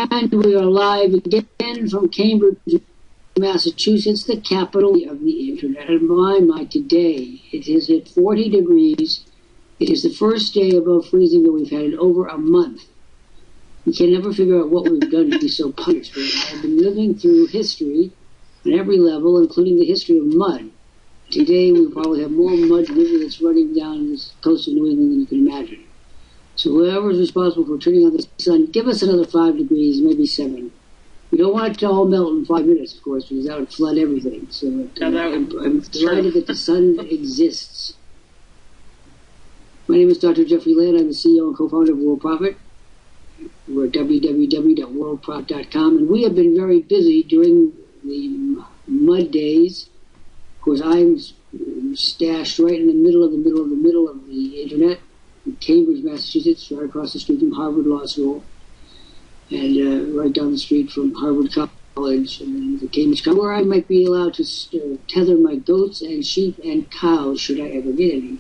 And we are live again from Cambridge, Massachusetts, the capital of the internet. And my, today it has hit 40 degrees. It is the first day above freezing that we've had in over a month. We can never figure out what we've done to be so punished. But I have been living through history on every level, including the history of mud. Today we probably have more mud river that's running down the coast of New England than you can imagine. So whoever is responsible for turning on the sun, give us another 5 degrees, maybe 7. We don't want it to all melt in 5 minutes, of course, because that would flood everything. So I'm delighted that the sun exists. My name is Dr. Jeffrey Lant. I'm the CEO and co-founder of Worldprofit. We're at www.worldprofit.com, and we have been very busy during the mud days. Of course, I'm stashed right in the middle of the internet. In Cambridge, Massachusetts, right across the street from Harvard Law School, and right down the street from Harvard College and the Cambridge College, where I might be allowed to tether my goats and sheep and cows, should I ever get any,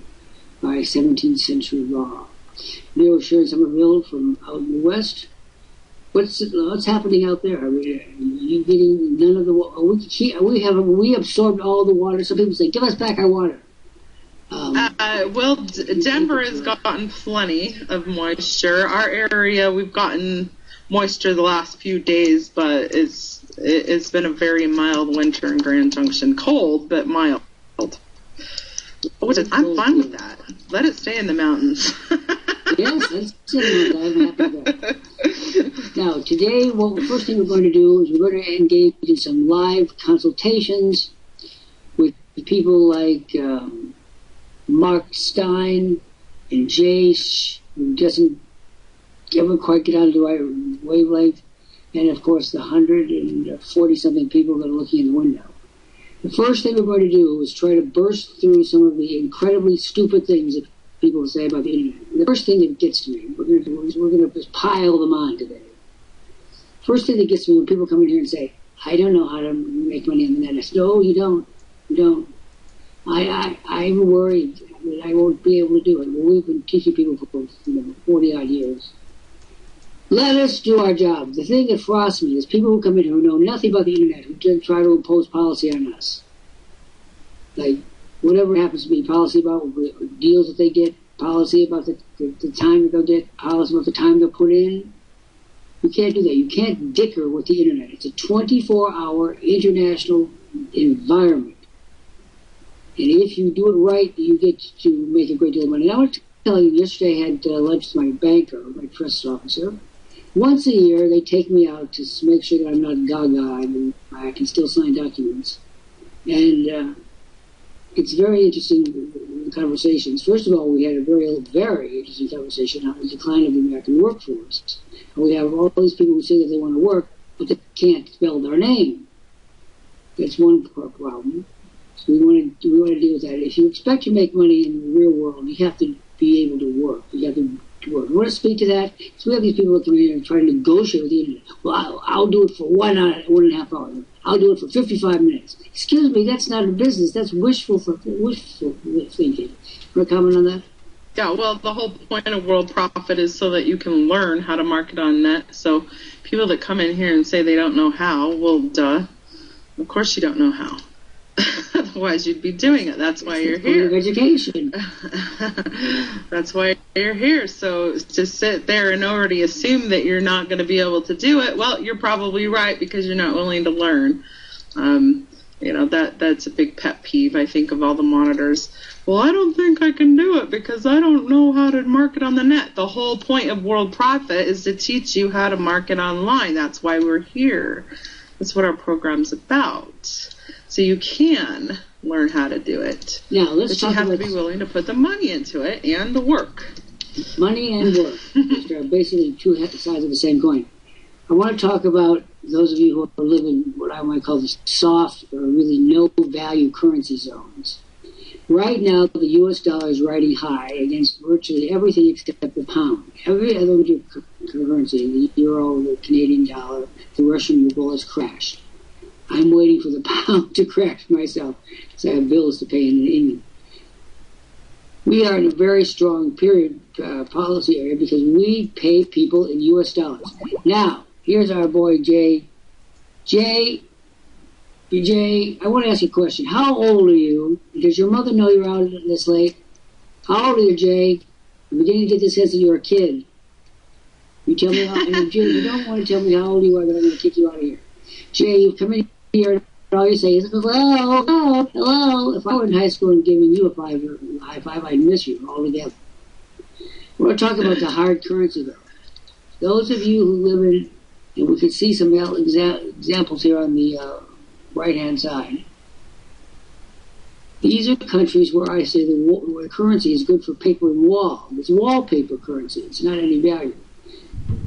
by 17th century law. We were sharing some of it from out in the West. What's happening out there? I mean, are you getting none of the water? We absorbed all the water. Some people say, give us back our water. Well, Denver has gotten plenty of moisture. Our area, we've gotten moisture the last few days, but it's been a very mild winter in Grand Junction. Cold, but mild. I'm fine with that. Let it stay in the mountains. Yes, that's it. I'm happy with that. Now, today, the first thing we're going to do is we're going to engage in some live consultations with people like Mark Stein and Jace, who doesn't ever quite get out of the right wavelength, and of course the 140-something people that are looking in the window. The first thing we're going to do is try to burst through some of the incredibly stupid things that people say about the internet. The first thing that gets to me, we're going to just pile them on today. First thing that gets to me when people come in here and say, I don't know how to make money on the net. I said, no, you don't. You don't. I'm worried that I won't be able to do it. Well, we've been teaching people for 40-odd years. Let us do our job. The thing that frosts me is people who come in who know nothing about the internet, who try to impose policy on us. Like, whatever happens to be, policy about deals that they get, policy about the time that they'll get, policy about the time they'll put in. You can't do that. You can't dicker with the internet. It's a 24-hour international environment. And if you do it right, you get to make a great deal of money. And I want to tell you, yesterday I had lunch with my banker, my trust officer. Once a year, they take me out to make sure that I'm not gaga and I can still sign documents. And it's very interesting, the conversations. First of all, we had a very, very interesting conversation on the decline of the American workforce. And we have all these people who say that they want to work, but they can't spell their name. That's one problem. So we want to deal with that. If you expect to make money in the real world, you have to be able to work. You have to work. We want to speak to that. So we have these people that come in and try to negotiate with the internet. Well, I'll do it for 1.5 hours. I'll do it for 55 minutes. Excuse me, that's not a business. That's wishful thinking. Want to comment on that? Yeah, well, the whole point of Worldprofit is so that you can learn how to market on net. So people that come in here and say they don't know how, well, duh. Of course you don't know how. Otherwise, you'd be doing it. That's why you're here. Education. That's why you're here. So to sit there and already assume that you're not going to be able to do it, well, you're probably right because you're not willing to learn. That's a big pet peeve, I think, of all the monitors. Well, I don't think I can do it because I don't know how to market on the net. The whole point of Worldprofit is to teach you how to market online. That's why we're here. That's what our program's about. So you can learn how to do it. Now, let's talk about... But you have to be willing to put the money into it and the work. Money and work, which are basically two sides of the same coin. I want to talk about those of you who are living what I might call the soft or really no-value currency zones. Right now, the U.S. dollar is riding high against virtually everything except the pound. Every other currency, the euro, the Canadian dollar, the Russian ruble has crashed. I'm waiting for the pound to crash myself because I have bills to pay in England. We are in a very strong period policy area because we pay people in U.S. dollars. Now, here's our boy Jay. Jay, I want to ask you a question. How old are you? Does your mother know you're out this late? How old are you, Jay? I'm beginning to get the sense that you're a kid. You tell me and Jay, you don't want to tell me how old you are, but I'm going to kick you out of here. Jay, you come in here and all you say is, hello. If I were in high school and giving you a high five, I'd miss you altogether. We're going to talk about the hard currency, though. Those of you who live in, and we can see some examples here on the right-hand side. These are countries where I say where currency is good for paper and wall. It's wallpaper currency. It's not any value.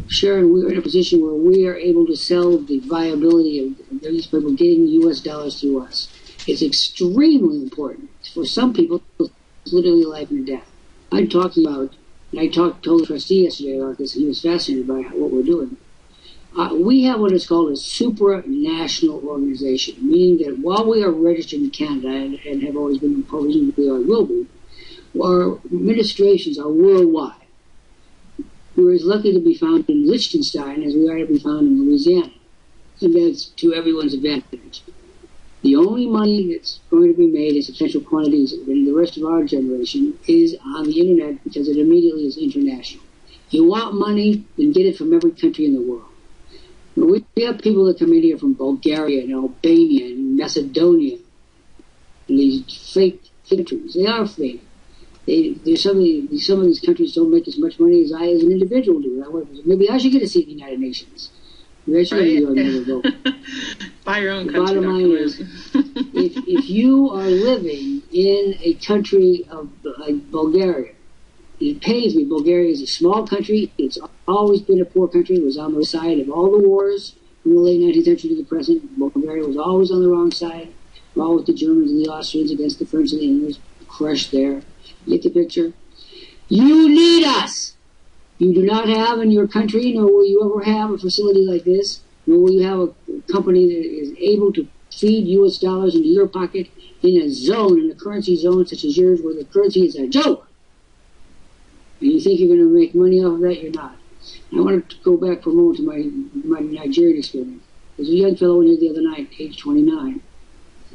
Sharon, we're in a position where we are able to sell the viability of these people getting U.S. dollars through us. It's extremely important. For some people, it's literally life and death. I'm talking about, and I told the trustee yesterday about this, and he was fascinated by what we're doing. We have what is called a supranational organization, meaning that while we are registered in Canada and have always been, presumably will be, our administrations are worldwide. We're as lucky to be found in Liechtenstein as we are to be found in Louisiana, and that's to everyone's advantage. The only money that's going to be made in substantial quantities in the rest of our generation is on the internet because it immediately is international. You want money, then get it from every country in the world. We have people that come in here from Bulgaria and Albania and Macedonia, and these fake countries. They are fake. Some of these countries don't make as much money as I, as an individual, do. Maybe I should get a seat in the United Nations. Maybe I should go. Buy your own the country. Bottom line is, if you are living in a country of like Bulgaria, it pains me. Bulgaria is a small country. It's always been a poor country. It was on the side of all the wars from the late 19th century to the present. Bulgaria was always on the wrong side, all with the Germans and the Austrians against the French and the English, crushed there. You get the picture? You need us! You do not have in your country, nor will you ever have a facility like this, nor will you have a company that is able to feed U.S. dollars into your pocket in a zone, in a currency zone such as yours, where the currency is a joke. And you think you're going to make money off of that? You're not. I wanted to go back for a moment to my Nigerian experience. There's a young fellow in here the other night, age 29.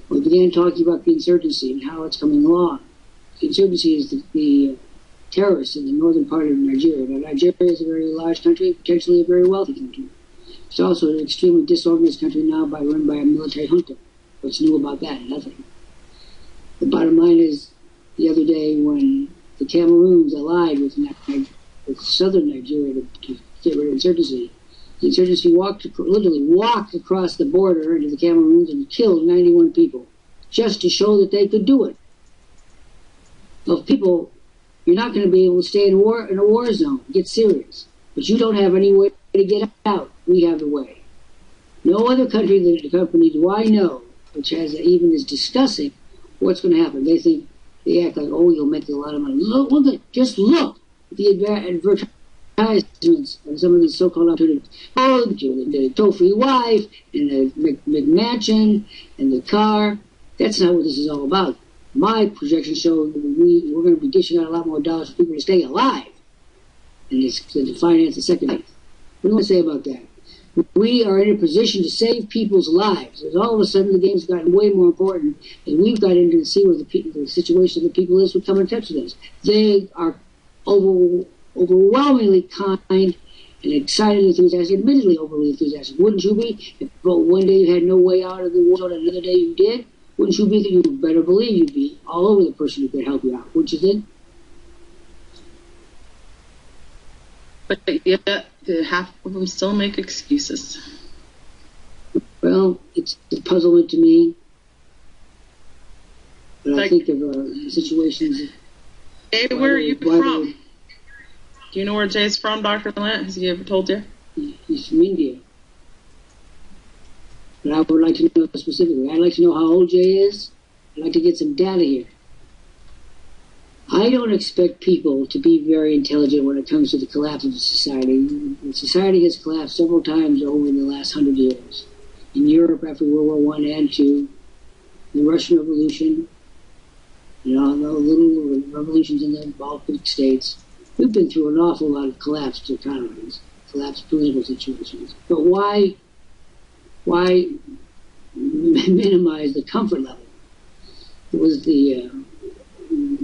We began talking about the insurgency and how it's coming along. The insurgency is the terrorists in the northern part of Nigeria. Now, Nigeria is a very large country, potentially a very wealthy country. It's also an extremely disorganized country now run by a military junta. What's new about that? Nothing. The bottom line is, the other day when the Cameroons allied with southern Nigeria to get rid of insurgency, the insurgency literally walked across the border into the Cameroons and killed 91 people, just to show that they could do it. Well, people, you're not going to be able to stay in a war zone. Get serious. But you don't have any way to get out. We have the way. No other country that the company do I know which has even is discussing what's going to happen. They act like, oh, you'll make a lot of money. Just look at the advertisements of some of these so-called alternatives. Oh, the toll-free wife and the McMansion and the car. That's not what this is all about. My projections show that we're going to be dishing out a lot more dollars for people to stay alive and to finance the second life. What do I say about that? We are in a position to save people's lives. As all of a sudden the game's gotten way more important, and we've got into to see where the situation of the people is who come in touch with us. They are overwhelmingly kind and excited and enthusiastic, admittedly overly enthusiastic. Wouldn't you be? If one day you had no way out of the war zone and another day you did, wouldn't you be? You better believe you'd be all over the person who could help you out, wouldn't you think? But yet, half of them still make excuses. Well, it's a puzzlement to me. But I think of situations. Jay, where are you from? Do you know where Jay's from, Dr. Lant? Has he ever told you? He's from India. But I would like to know specifically. I'd like to know how old Jay is. I'd like to get some data here. I don't expect people to be very intelligent when it comes to the collapse of society. Society has collapsed several times over the last 100 years. In Europe after World War I and II, the Russian Revolution, all the little revolutions in the Baltic states. We've been through an awful lot of collapsed economies. collapsed political situations. But why minimize the comfort level? It was the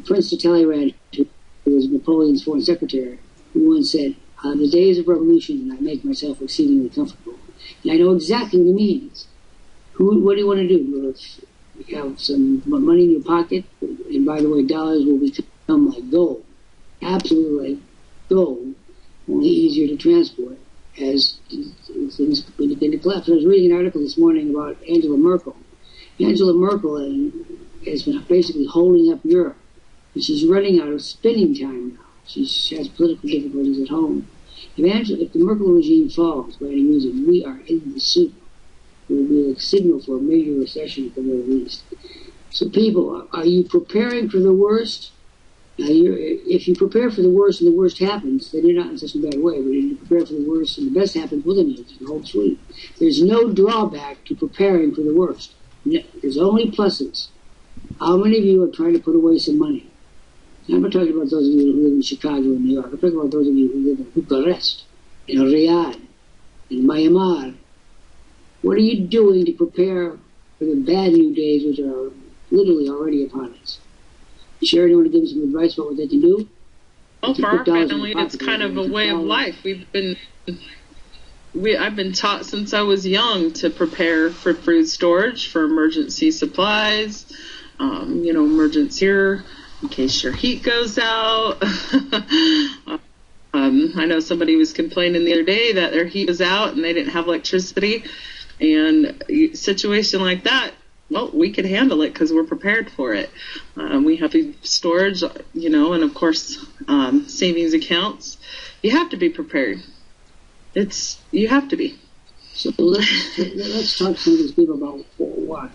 Prince de Talleyrand, who was Napoleon's foreign secretary, who once said, "On the days of revolution, I make myself exceedingly comfortable." And I know exactly what he means. What do you want to do? You have some money in your pocket, and by the way, dollars will become like gold, absolutely like gold, only easier to transport as things begin to collapse. I was reading an article this morning about Angela Merkel. Angela Merkel has been basically holding up Europe, and she's running out of spinning time now. She has political difficulties at home. If the Merkel regime falls, by any reason, we are in the soup. It will be a signal for a major recession at the very least. So people, are you preparing for the worst? Now, if you prepare for the worst and the worst happens, then you're not in such a bad way. But if you prepare for the worst and the best happens, well, then you can hold sweet. There's no drawback to preparing for the worst. There's only pluses. How many of you are trying to put away some money? I'm not talking about those of you who live in Chicago and New York. I'm talking about those of you who live in Bucharest, in Riyadh, in Myanmar. What are you doing to prepare for the bad new days which are literally already upon us? Sharon, you want to give them some advice about what they can do? Well, for our family, it's kind of a way of life. I've been taught since I was young to prepare for food storage, for emergency supplies, emergency in case your heat goes out. I know somebody was complaining the other day that their heat was out and they didn't have electricity. And a situation like that, well, we can handle it because we're prepared for it. We have food storage, and of course, savings accounts. You have to be prepared. You have to be. So let's talk to some of these people about what.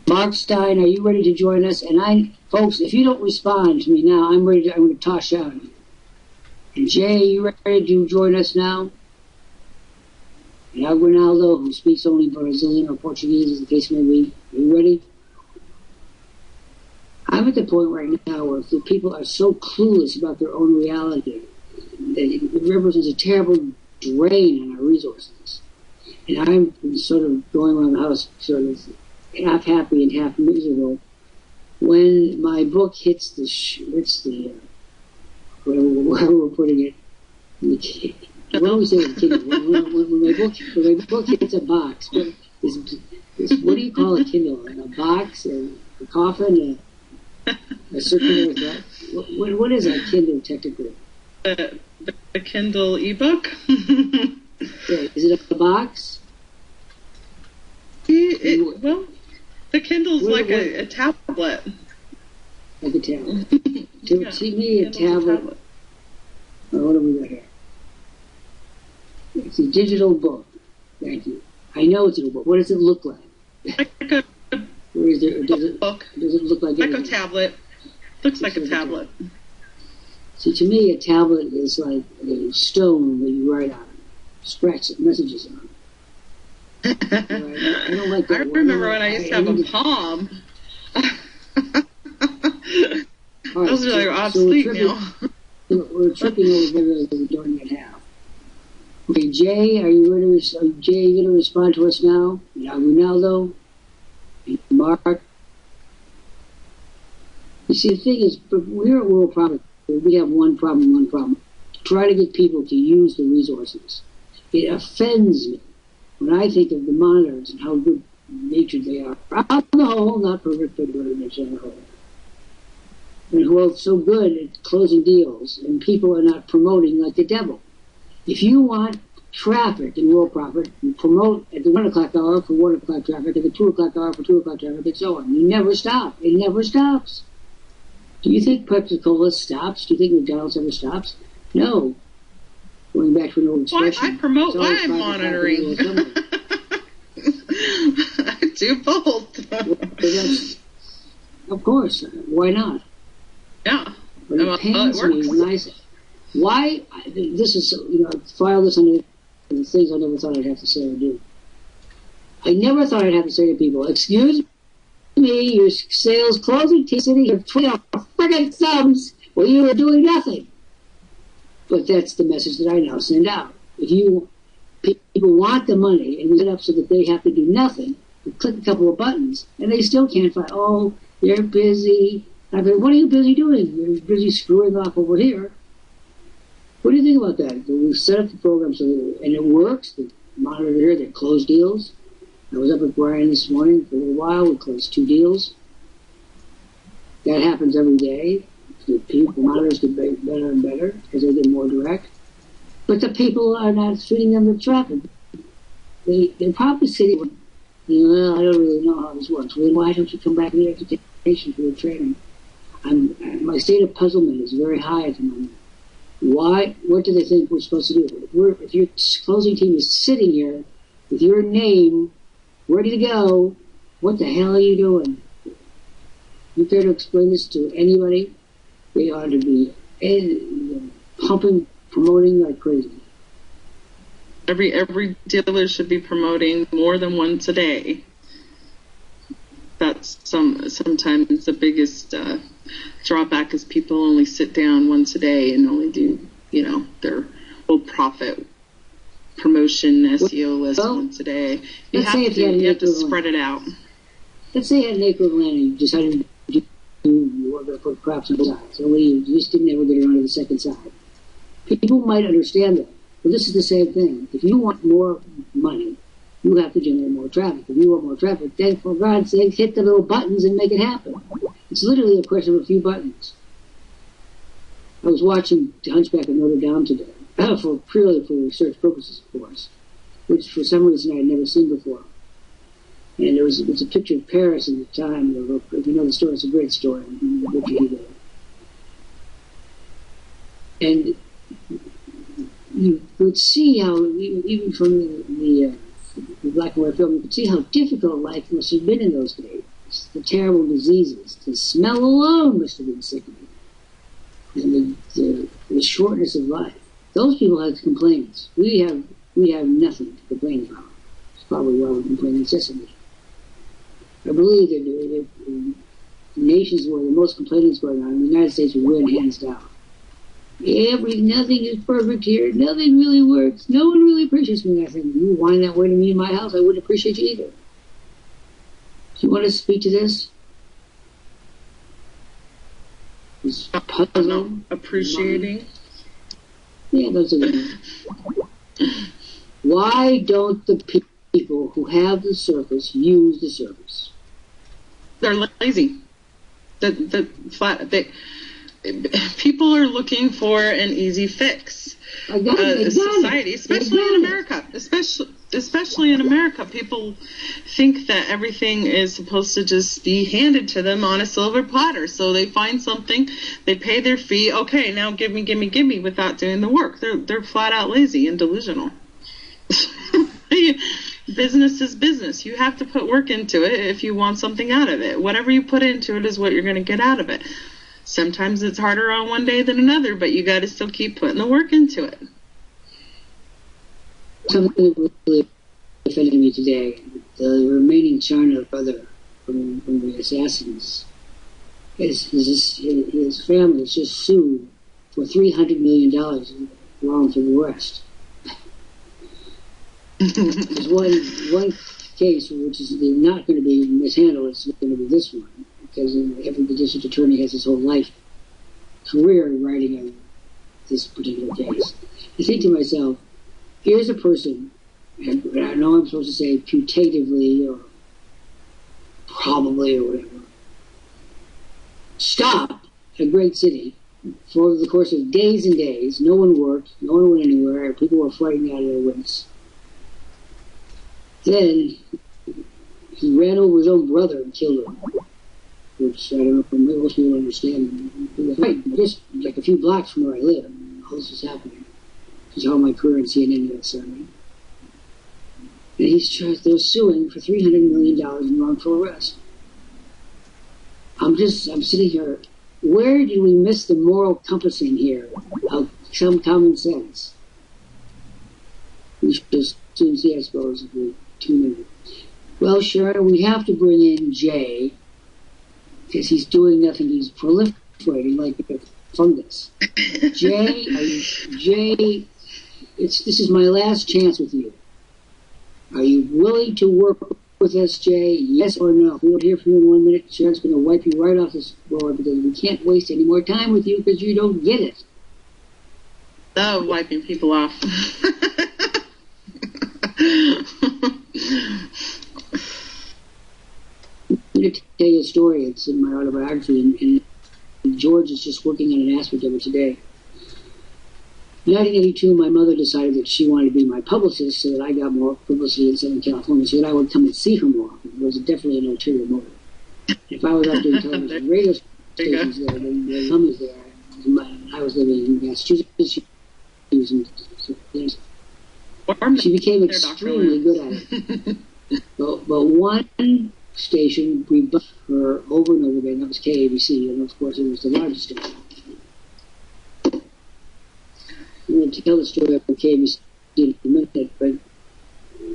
Mark Stein, are you ready to join us? And folks, if you don't respond to me now, I'm going to toss you out. And Jay, you ready to join us now? And Aguinaldo, who speaks only Brazilian or Portuguese, as the case may be. Are you ready? I'm at the point right now where the people are so clueless about their own reality that it represents a terrible drain on our resources. And I'm sort of going around the house sort of half happy and half miserable when my book hits wherever we're putting it. What do we say to Kindle? When my book hits a box, what do you call a Kindle? A box, a coffin, a circular thread? What is a Kindle technically? The Kindle ebook. Yeah, is it a box? Well, the Kindle's like a tablet. Like a tablet. To me, a tablet. Oh, what have we got here? It's a digital book. Thank you. I know it's a book. What does it look like? Like a does it look like a tablet? Looks like a tablet. See, to me, a tablet is like a stone that you write on, scratch messages on. I don't like that. I remember when I used to have a Palm. Those are like obsolete now. We're tripping over videos that we don't yet have. Okay, Jay, are you going to respond to us now? Ronaldo, Mark. You see, the thing is, we're at Worldprofit. We have one problem. Try to get people to use the resources. It offends me when I think of the monitors and how good natured they are. On the whole, not perfect, but good on the whole. And who are so good at closing deals, and people are not promoting like the devil. If you want traffic in Worldprofit, you promote at the 1 o'clock hour for 1 o'clock traffic, at the 2 o'clock hour for 2 o'clock traffic, and so on. You never stop. It never stops. Do you think Pepsi-Cola stops? Do you think McDonald's ever stops? No. Going back to an old expression. I promote live monitoring. I do both. Of course. Why not? Yeah. But it pains me when I say, why, this is, file this under the things I never thought I'd have to say or do. I never thought I'd have to say to people, excuse me, your sales closing sitting here twiddling friggin' thumbs while you were doing nothing. But that's the message that I now send out. if you people want the money and we set up so that they have to do nothing, click a couple of buttons, and they still can't find. Oh, they're busy. I mean, what are you busy doing? You're busy screwing off over here. What do you think about that? We set up the program so that, and it works. The monitor here, they close deals. I was up with Brian this morning for a little while. We closed 2 deals. That happens every day. The monitors get better and better as they get more direct. But the people are not feeding them the traffic. They're probably sitting, well, I don't really know how this works. Well, why don't you come back in the education for the training? My state of puzzlement is very high at the moment. Why? What do they think we're supposed to do? If your closing team is sitting here with your name ready to go, what the hell are you doing? You care to explain this to anybody? They ought to be pumping, promoting like crazy. Every dealer should be promoting more than once a day. That's sometimes the biggest drawback is people only sit down once a day and only do their Worldprofit promotion SEO list once a day. You have to spread it out. Let's say you had an acre of land and you decided to put crops on the side. So you just didn't ever get around to the second side. People might understand that. But this is the same thing. If you want more money, you have to generate more traffic. If you want more traffic, then for God's sake, hit the little buttons and make it happen. It's literally a question of a few buttons. I was watching Hunchback of Notre Dame today, purely for research purposes, of course, which for some reason I had never seen before. And it was a picture of Paris at the time. If you know the story, it's a great story. And you could see how, even from the black and white film, you could see how difficult life must have been in those days. The terrible diseases. The smell alone must have been sickening. And the shortness of life. Those people had complaints. We have nothing to complain about. It's probably why we complain incessantly. I believe that the nations where the most complaining is going on, in the United States would win hands down. Nothing is perfect here. Nothing really works. No one really appreciates me. I think, you whine that way to me in my house, I wouldn't appreciate you either. Do you want to speak to this? This puzzle? Appreciating? Yeah, that's it. Why don't the people who have the service use the service? They're lazy. People are looking for an easy fix. Society, especially in America, especially in America, people think that everything is supposed to just be handed to them on a silver platter. So they find something, they pay their fee. Okay, now give me, without doing the work. They're flat out lazy and delusional. Business is business. You have to put work into it if you want something out of it. Whatever you put into it is what you're going to get out of it. Sometimes it's harder on one day than another, but you got to still keep putting the work into it. Something that really offended me today, the remaining China brother from the assassins, his family is just sued for $300 million in wrongful arrest. There's one case which is not going to be mishandled. It's going to be this one, because the district attorney has his whole life career in writing on this particular case. I think to myself, here's a person, and I know I'm supposed to say putatively or probably or whatever, stopped a great city for the course of days and days. No one worked, no one went anywhere, people were frightened out of their wits. Then he ran over his own brother and killed him, which I don't know if most people understand. Right, just like a few blocks from where I live, all this is happening. This is how my career in CNN got started. And they're suing for $300 million in wrongful arrest. I'm sitting here. Where do we miss the moral compassing here of some common sense? We should just soon see, I suppose, if we tune in. Well, sure, we have to bring in Jay, because he's doing nothing. He's proliferating like a fungus. Jay, this is my last chance with you. Are you willing to work with us, Jay? Yes or no? If we don't hear from you in 1 minute, Sharon's going to wipe you right off this board because we can't waste any more time with you because you don't get it. Oh, wiping people off. I'm going to tell you a story. It's in my autobiography, and George is just working on an aspect of it today. In 1982, my mother decided that she wanted to be my publicist so that I got more publicity in Southern California, so that I would come and see her more. There was definitely an ulterior motive. If I was out doing television and radio stations there, then the mom was there. I was living in Massachusetts. She was in, she became extremely good at it. But one station rebuffed her over and over again. That was KABC, and of course it was the largest station. I'm going to tell the story of KABC in a minute, but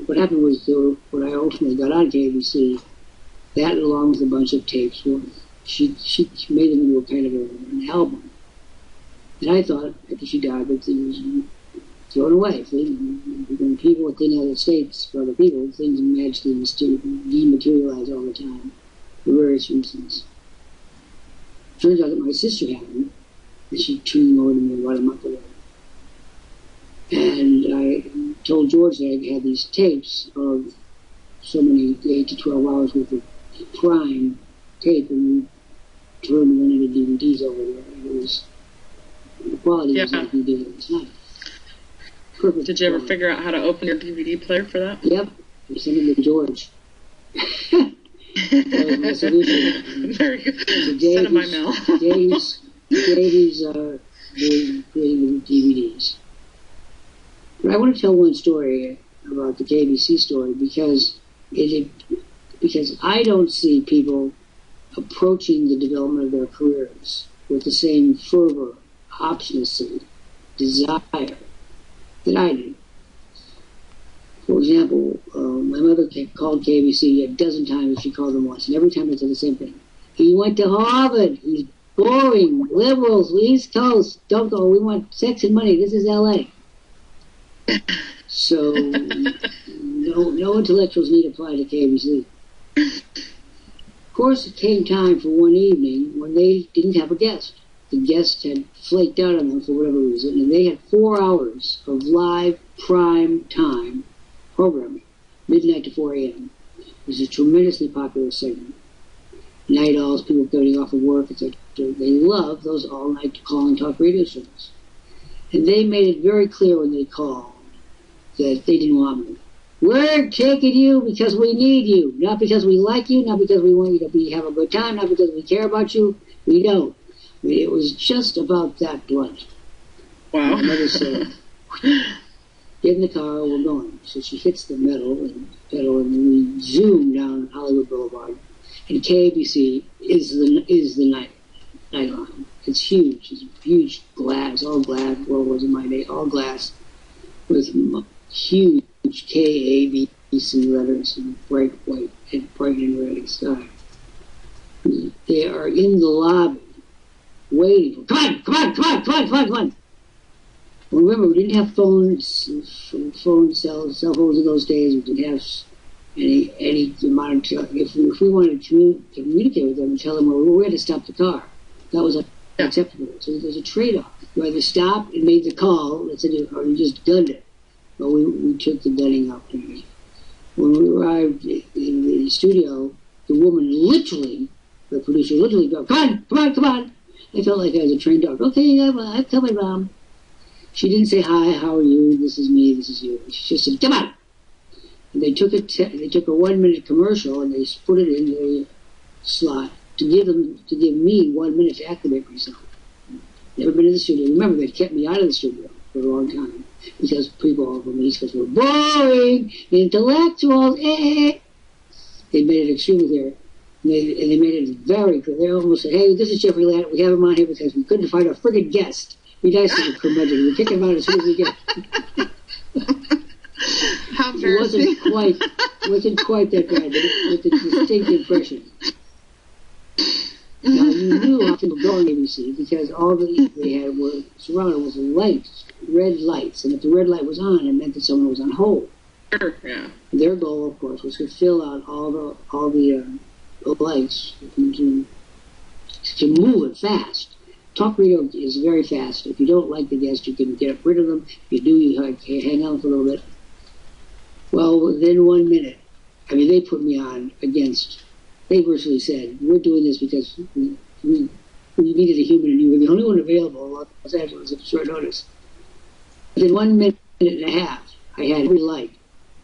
what happened was when I ultimately got on KABC, that along with a bunch of tapes, she made them into a kind of an album. And I thought, after she died, that things thrown away. When people at the United States, for other people, things magically dematerialize all the time, for various reasons. Turns out that my sister had them, and she turned them over to me about a month ago. And I told George that I had these tapes of so many 8 to 12 hours worth of prime tape, and we turned one into DVDs over there. And it was, the quality was like you did at the time. Perfect. Did you ever figure out how to open your DVD player for that? Yep. I sent it to George. That was my solution. Very good. Send him my mail. Today he's creating DVDs. But I want to tell one story about the KBC story because I don't see people approaching the development of their careers with the same fervor, obstinacy, desire that I do. For example, my mother called KBC a dozen times. She called them once, and every time I said the same thing. He went to Harvard. He's boring. Liberals, East Coast, don't go. We want sex and money. This is L.A. So, no intellectuals need apply to KBC. Of course, it came time for one evening when they didn't have a guest. The guest had flaked out on them for whatever reason, and they had 4 hours of live prime time programming, midnight to 4 a.m. It was a tremendously popular segment. Night owls, people getting off of work, etc. They love those all-night call and talk radio shows. And they made it very clear when they called that they didn't want me. We're taking you because we need you, not because we like you, not because we want you to have a good time, not because we care about you. We don't. I mean, it was just about that blunt. Wow. My mother said, get in the car, we're going. So she hits the pedal, and we zoom down Hollywood Boulevard. And KABC is the night line. It's huge. It's huge glass, all glass. What was in my day? All glass with huge KABC letters in bright white and bright and red sky. They are in the lobby waiting for, come on. Well, remember, we didn't have cell phones in those days. We didn't have any amount of, if we wanted to communicate with them and tell them where we were, we had to stop the car. That was acceptable. So there's a trade-off. You either stopped and made the call, or you just gunned it. But we took the gunning opportunity. When we arrived in the studio, the woman literally, the producer literally go, come on. I felt like I was a trained dog. Okay, I'm coming, Mom. She didn't say, hi, how are you? This is me, this is you. She just said, come on. And they took a 1 minute commercial and they put it in the slot to give me 1 minute to activate myself. Never been in the studio. Remember, they kept me out of the studio for a long time because people from the East Coast were boring, intellectuals. They made it extremely clear. And they made it very clear. They almost said, hey, this is Jeffrey Lant. We have him on here because we couldn't find a friggin' guest. You guys are curmudgeon. We're kicking him out as soon as we get. How embarrassing. It wasn't quite that bad, but with a distinct impression. Now, you knew how people go on ABC because all they had were surrounded with lights, red lights. And if the red light was on, it meant that someone was on hold. Sure, yeah. Their goal, of course, was to fill out all the lights to move it fast. Talk radio is very fast. If you don't like the guest, you can get rid of them. If you do, you hang on for a little bit. Well, within 1 minute, I mean, they put me on against. They virtually said, "We're doing this because we needed a human, and you were the only one available in Los Angeles at short notice." Within 1 minute and a half, I had every light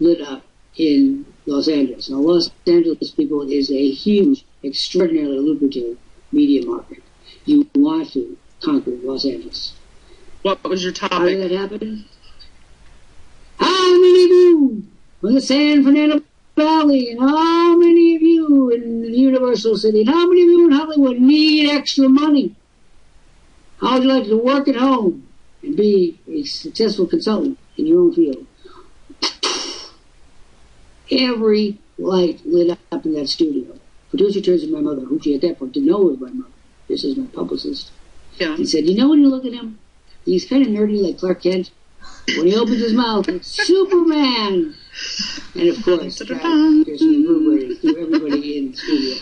lit up in Los Angeles. Now, Los Angeles, people, is a huge, extraordinarily lucrative media market. You want to conquer Los Angeles. What was your topic? How did that happen? How many of you from the San Fernando Valley, and how many of you in the Universal City, and how many of you in Hollywood need extra money? How would you like to work at home and be a successful consultant in your own field? Every light lit up in that studio. Producer turns to my mother, who she at that point didn't know was my mother. This is my publicist. Yeah. He said, "You know when you look at him, he's kind of nerdy like Clark Kent. When he opens his mouth, it's Superman." And of course, that just reverberated through everybody in the studio.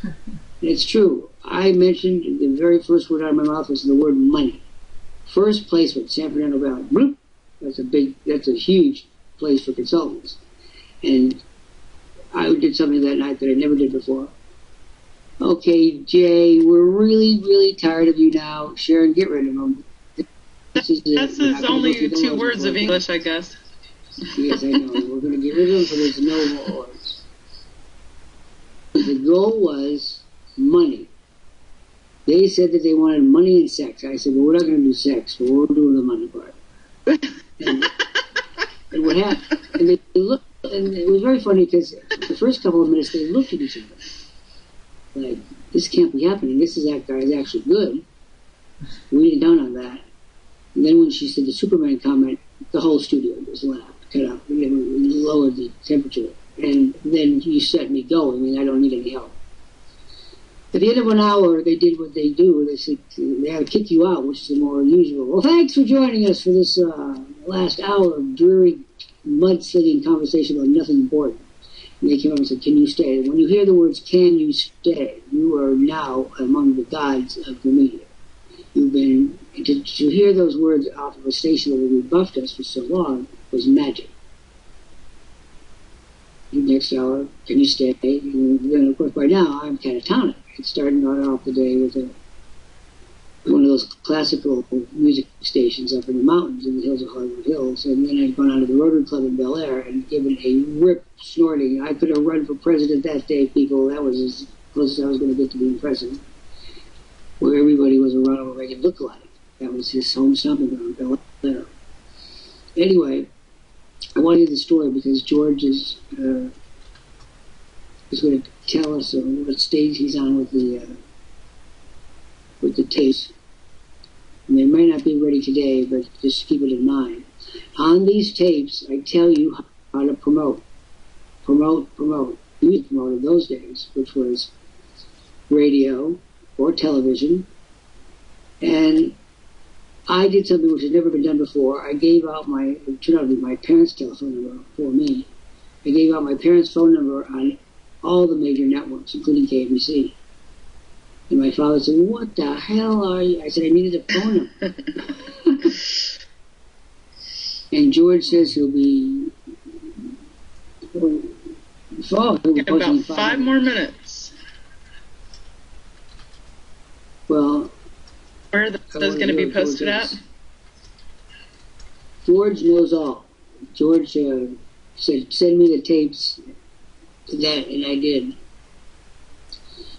And it's true. I mentioned the very first word out of my mouth was the word money. First placement, San Fernando Valley. Bloop. That's a huge place for consultants. And I did something that night that I never did before. "Okay, Jay, we're really, really tired of you now. Sharon, get rid of them." That's only 2 words of English, I guess. Yes, I know. We're going to get rid of them so there's no more words. The goal was money. They said that they wanted money and sex. I said, "Well, we're not going to do sex, but we're doing the money part." And what happened? And they looked, and it was very funny because the first couple of minutes they looked at each other like, "This can't be happening. That guy is actually good." We didn't down on that. And then when she said the Superman comment, the whole studio just laughed, cut out, lowered the temperature. And then you set me going. I mean, I don't need any help. At the end of an hour, they did what they do. They said they had to kick you out, which is more unusual. "Well, thanks for joining us for this last hour of dreary, mud-slinging conversation about nothing important." And they came up and said, "Can you stay?" When you hear the words, "Can you stay?" you are now among the gods of the media. You've been, to hear those words off of a station that rebuffed us for so long was magic. Next hour, "Can you stay?" And then, of course, by now, I'm catatonic. It's starting off the day with one of those classical music stations up in the mountains in the hills of Hollywood Hills. And then I'd gone out to the Rotary Club in Bel Air and given a rip snorting. I could have run for president that day, people. That was as close as I was going to get to being president. Where everybody was a Ronald Reagan lookalike. That was his home stomping ground, Bel Air. Anyway, I want to hear the story because George is going to tell us what stage he's on with the tapes. And they might not be ready today, but just keep it in mind. On these tapes, I tell you how to promote. We promoted those days, which was radio or television. And I did something which had never been done before. I gave out it turned out to be my parents' telephone number for me. I gave out my parents' phone number on all the major networks, including KBC. And my father said, "What the hell are you?" I said, "I needed a phone number." And George says he'll be... about 5 more minutes. Well... Where are those going to be posted at? George knows all. George said, "Send me the tapes." That, and I did.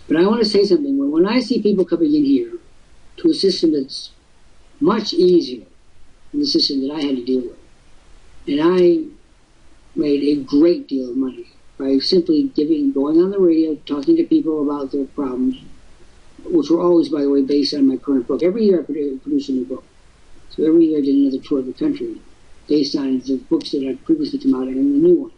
But I want to say something. When I see people coming in here to a system that's much easier than the system that I had to deal with, and I made a great deal of money by simply going on the radio, talking to people about their problems, which were always, by the way, based on my current book. Every year I produce a new book. So every year I did another tour of the country based on the books that had previously come out and the new one.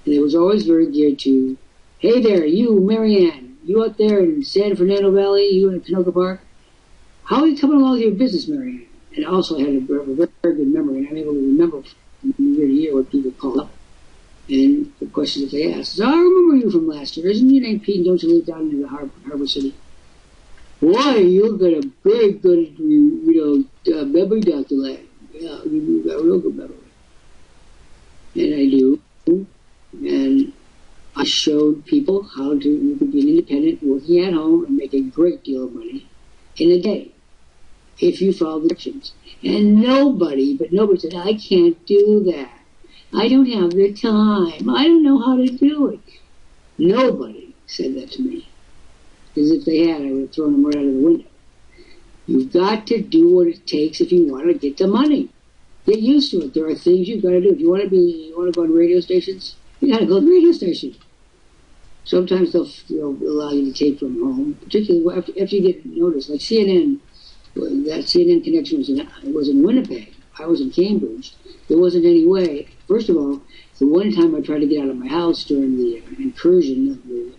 And it was always very geared to, "Hey there, you, Marianne, you out there in San Fernando Valley, you in Canoga Park, how are you coming along with your business, Mary? And also I had a very, very good memory, and I'm able to remember from year to year what people call up and the questions that they ask. So I remember you from last year. Isn't your name Pete, and don't you live down in the Harbor City? Boy, you've got a very good, memory, Dr. Lant. Yeah, you've got a real good memory. And I do. And I showed people how you could be an independent, working at home, and make a great deal of money in a day if you follow the directions. And nobody said, I can't do that. I don't have the time. I don't know how to do it. Nobody said that to me. Because if they had, I would have thrown them right out of the window. You've got to do what it takes if you want to get the money. Get used to it. There are things you've got to do. If you want to go on radio stations, you got to go to the radio station. Sometimes they'll allow you to tape from home, particularly after you get noticed. Like CNN, that CNN connection was in Winnipeg. I was in Cambridge. There wasn't any way. First of all, the one time I tried to get out of my house during the incursion of the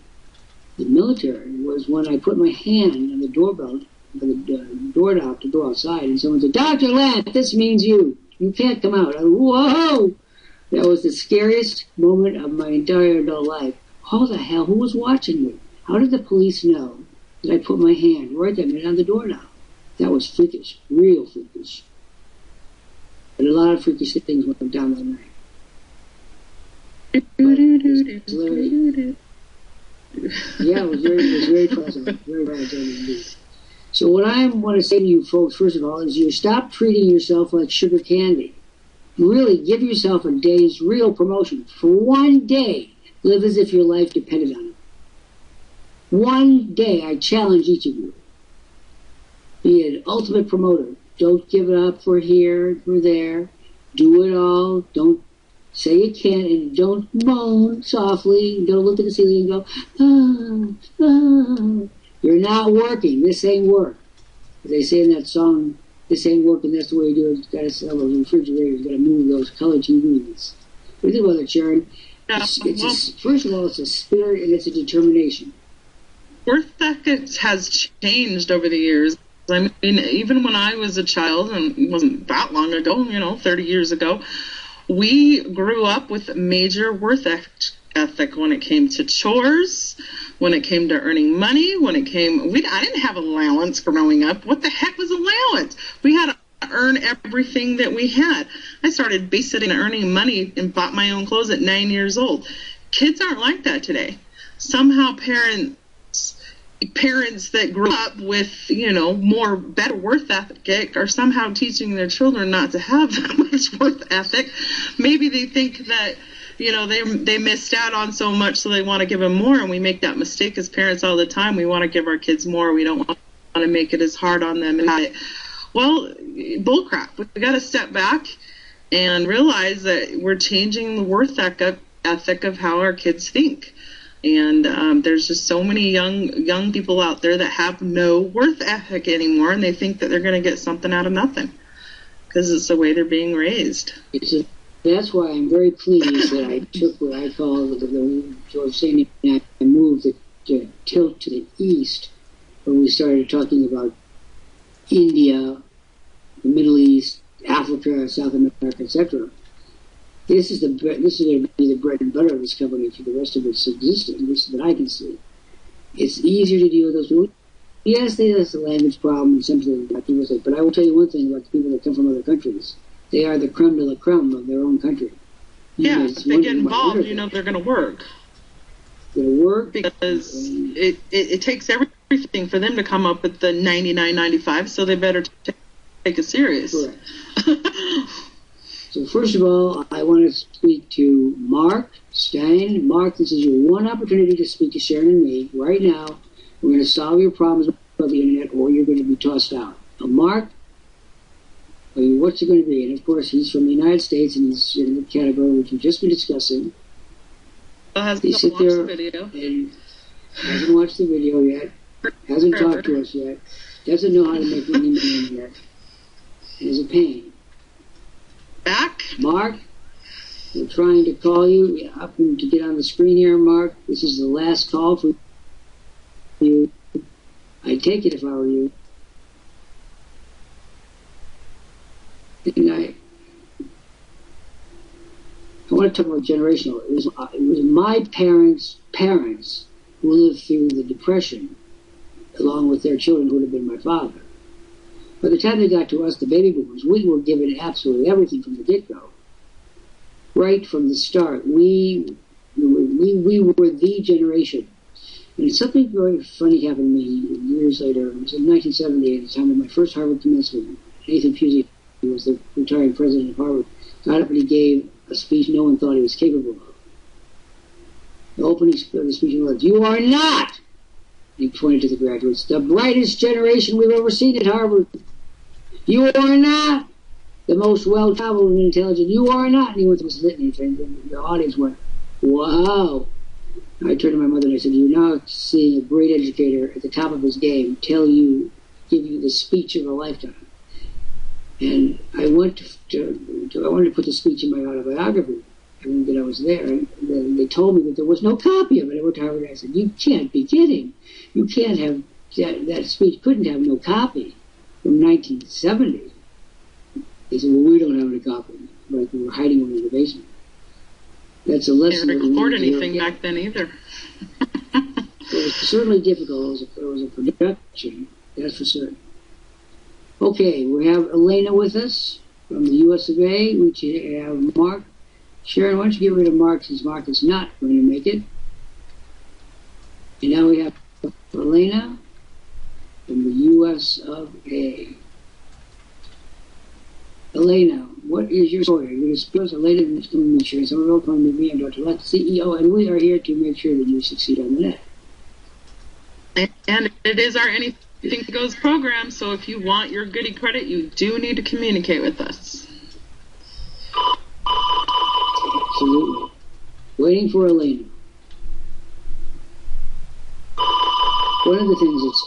military was when I put my hand on the doorbell, the doorknob to go outside, and someone said, Dr. Lant, this means you. You can't come out. Whoa! That was the scariest moment of my entire adult life. How the hell? Who was watching me? How did the police know that I put my hand right that minute on the doorknob? That was freakish, real freakish. But a lot of freakish things went down that night. Yeah, it was very pleasant. Very pleasant indeed. So what I want to say to you folks, first of all, is you stop treating yourself like sugar candy. Really give yourself a day's real promotion. For one day, live as if your life depended on it. One day, I challenge each of you. Be an ultimate promoter. Don't give it up for here, for there. Do it all. Don't say you can't, and don't moan softly. Don't look at the ceiling and go, ah. You're not working. This ain't work. As they say in that song, this ain't work, and that's the way you do it. You've got to sell those refrigerators. You've got to move those color TVs. What do you think about that, Sharon? First of all, it's a spirit and it's a determination. Work ethic has changed over the years. I mean, even when I was a child, and it wasn't that long ago, 30 years ago, we grew up with major work ethic when it came to chores, when it came to earning money, I didn't have allowance growing up. What the heck was allowance? We had to earn everything that we had. I started babysitting and earning money and bought my own clothes at 9 years old. Kids aren't like that today. Somehow parents that grew up with, better work ethic are somehow teaching their children not to have that much work ethic. Maybe they think that, they missed out on so much, so they want to give them more, and we make that mistake as parents all the time. We want to give our kids more. We don't want to make it as hard on them. Well, bullcrap. We got to step back and realize that we're changing the work ethic of how our kids think. And there's just so many young people out there that have no work ethic anymore, and they think that they're going to get something out of nothing because it's the way they're being raised. That's why I'm very pleased that I took what I call I moved the tilt to the east when we started talking about India, the Middle East, Africa, South America, etc. This is going to be the bread and butter of this company for the rest of its existence, this that I can see. It's easier to deal with those people. Yes, there's a language problem and something like people say, but I will tell you one thing about the people that come from other countries. They are the creme de la creme of their own country. Yeah, if they get involved, they're going to work. They'll work because it takes everything for them to come up with the 99.95, so they better take it serious. Correct. So first of all, I want to speak to Mark Stein. Mark, this is your one opportunity to speak to Sharon and me right now. We're going to solve your problems with the internet, or you're going to be tossed out. Now, Mark, what's it going to be? And of course, he's from the United States, and he's in the category which we've just been discussing. He sit there and hasn't watched the video yet, hasn't talked to us yet, doesn't know how to make any money yet, and is a pain. Back? Mark, we're trying to call you up and to get on the screen here, Mark. This is the last call for you. I'd take it if I were you. And I want to talk about generational. It was my parents' parents who lived through the Depression, along with their children who would have been my father. By the time they got to us, the baby boomers, we were given absolutely everything from the get-go. Right from the start. We were the generation. And something very funny happened to me years later. It was in 1978, at the time of my first Harvard commencement. Nathan Pusey, who was the retiring president of Harvard, got up and he gave a speech no one thought he was capable of. The opening of the speech was, "You are not," he pointed to the graduates, "the brightest generation we've ever seen at Harvard. You are not the most well-traveled and intelligent. You are not." And he went through this litany, and the audience went, "Wow." I turned to my mother and I said, "You're now seeing a great educator at the top of his game give you the speech of a lifetime." And I wanted to put the speech in my autobiography. I mean, that I was there, and then they told me that there was no copy of it. I went to Harvard and I said, "You can't be kidding. You can't have that speech couldn't have no copy from 1970." They said, "Well, we don't have any copy." Like we were hiding them in the basement. That's a lesson. Didn't record anything back then either. It was certainly difficult. It was a production, that's for certain. Okay, we have Elena with us from the US of A. We have Mark. Sharon, why don't you get rid of Mark since Mark is not going to make it. And now we have Elena from the US of A. Elena, what is your story? You're going to suppose Elena is coming to share some real fun with me. I'm Dr. Lant, CEO, and we are here to make sure that you succeed on the net. And it is our Anything Goes program, so if you want your goodie credit, you do need to communicate with us. Absolutely. Waiting for Elena. One of the things that's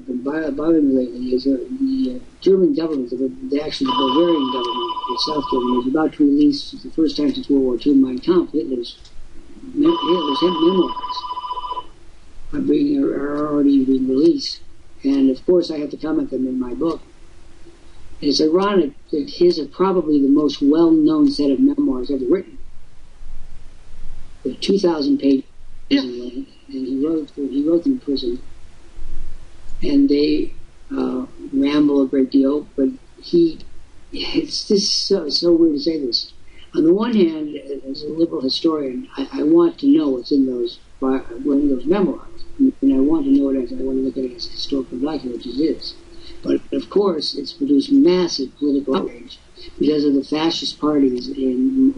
been bothering me lately is the German government, actually the Bavarian government, the South government, is about to release, for the first time since World War II, Mein Kampf, Hitler's memoirs are already being released. And of course I have to comment them in my book. And it's ironic that his are probably the most well-known set of memoirs ever written. With 2,000 pages in length, and he wrote them in prison. And they ramble a great deal, but it's just so weird to say this. On the one hand, as a liberal historian, I want to know what's in those memoirs. And I want to know it as I want to look at it as a historical document, which it is. But of course, it's produced massive political outrage because of the fascist parties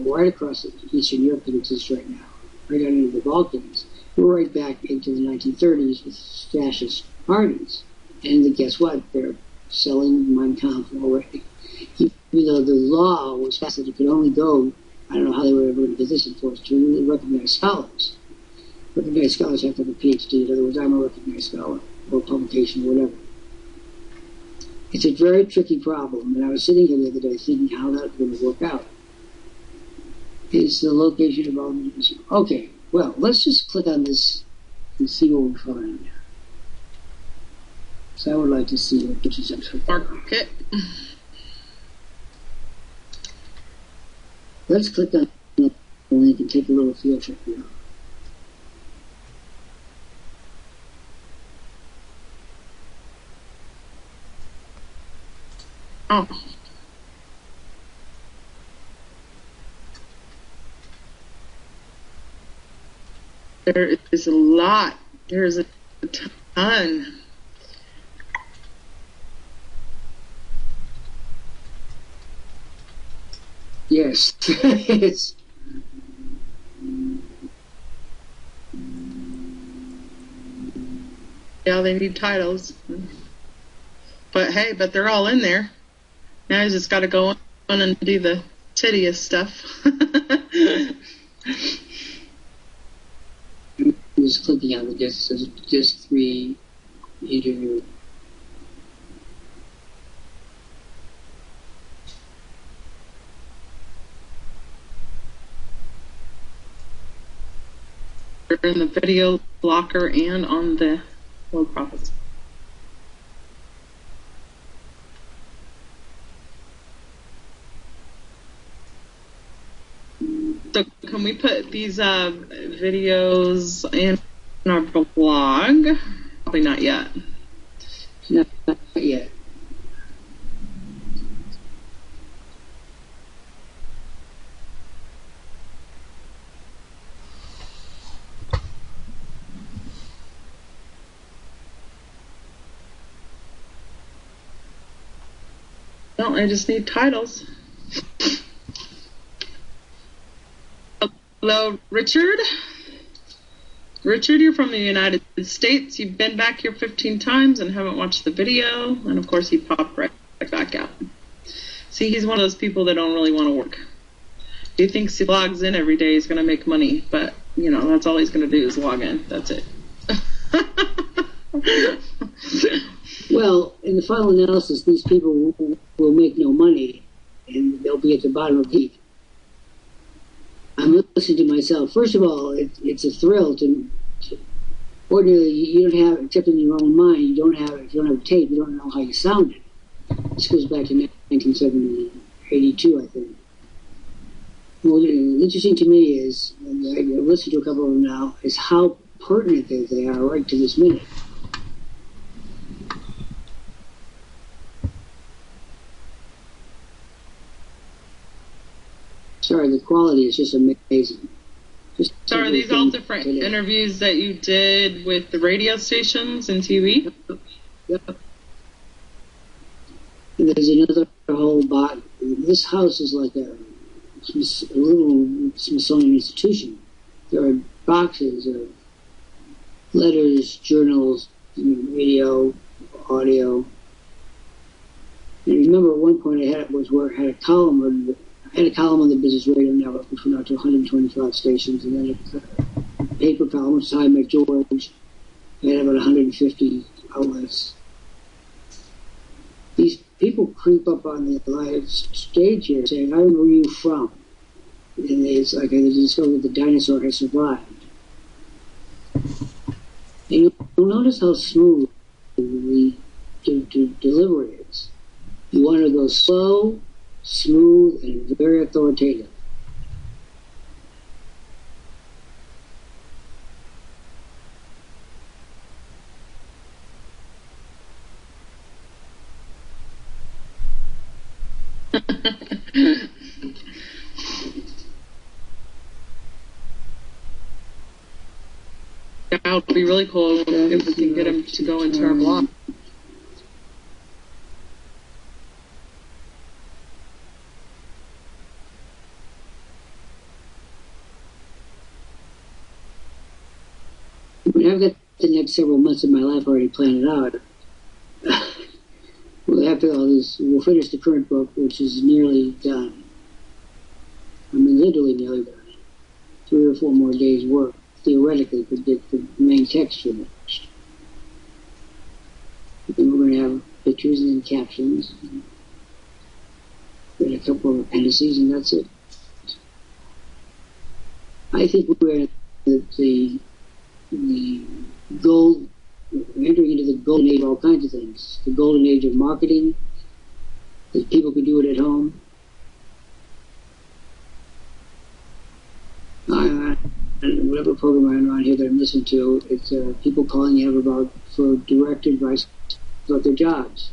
right across Eastern Europe that exist right now, right down into the Balkans. We're right back into the 1930s with fascist parties. And guess what? They're selling Mein Kampf already. Even though the law was passed that it could only go, I don't know how they were ever going to get this enforced, to really recognize scholars. Recognized scholars have to have a PhD. In other words, I'm a recognized scholar, or publication, or whatever. It's a very tricky problem, and I was sitting here the other day thinking how that's going to work out. Is the location of all the... Okay, well, let's just click on this and see what we find. So I would like to see what this is actually. Market. Let's click on the link and take a little field trip here. Oh. There is a lot. There's a ton. Yes. It's... Yeah, they need titles. But hey, they're all in there. Now I just got to go on and do the tedious stuff. I'm just clicking on the just 3 interview. They're in the video blocker and on the World Profits. So can we put these videos in our blog? Probably not yet. No, not yet. No, I just need titles. Hello, Richard. Richard, you're from the United States. You've been back here 15 times and haven't watched the video. And, of course, he popped right back out. See, he's one of those people that don't really want to work. He thinks he logs in every day, he's going to make money. But, you know, that's all he's going to do is log in. That's it. Well, in the final analysis, these people will make no money, and they'll be at the bottom of the heap. I'm listening to myself. First of all, it's a thrill to ordinarily you don't have, except in your own mind, you don't have. If you don't have a tape, you don't know how you sounded. This goes back to 1982, I think. Well, interesting to me is, and I've listened to a couple of them now, is how pertinent they are right to this minute. Sorry, the quality is just amazing. So are these all different interviews that you did with the radio stations and TV? Yep. And there's another whole box. This house is like a little Smithsonian institution. There are boxes of letters, journals, video, audio. And I remember at one point I had a column on the Business Radio Network, which went out to 125 stations, and then a paper column, which I met George. I had about 150 outlets. These people creep up on the live stage here saying, "Where are you from?" And it's like they discovered the dinosaur has survived. And you'll notice how smooth the delivery is. You want to go slow, smooth, and very authoritative. That would be really cool if we can get him to go into our blog. I've got the next several months of my life already planned out. We'll finish the current book, which is nearly done. I mean, literally nearly done. 3 or 4 more days' work, theoretically, to get the main text finished. Then we're going to have pictures and captions, and a couple of appendices, and that's it. I think we're at the gold, entering into the golden age of all kinds of things. The golden age of marketing, that people can do it at home. Whatever program I'm on here that I'm listening to, it's people calling in for direct advice about their jobs.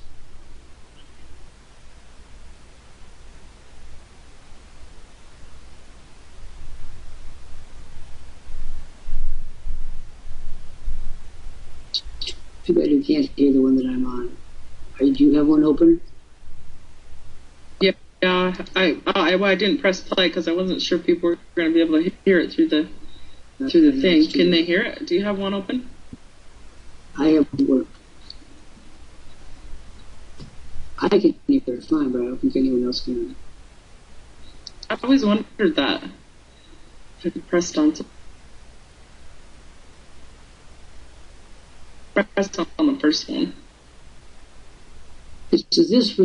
Too bad you can't hear the one that I'm on. Do you have one open? Yeah, I didn't press play because I wasn't sure people were going to be able to hear it through the thing. Can they hear it? Do you have one open? I have one. I can hear it fine, but I don't think anyone else can. I've always wondered that. If I pressed on something. Pressed on the first one. So this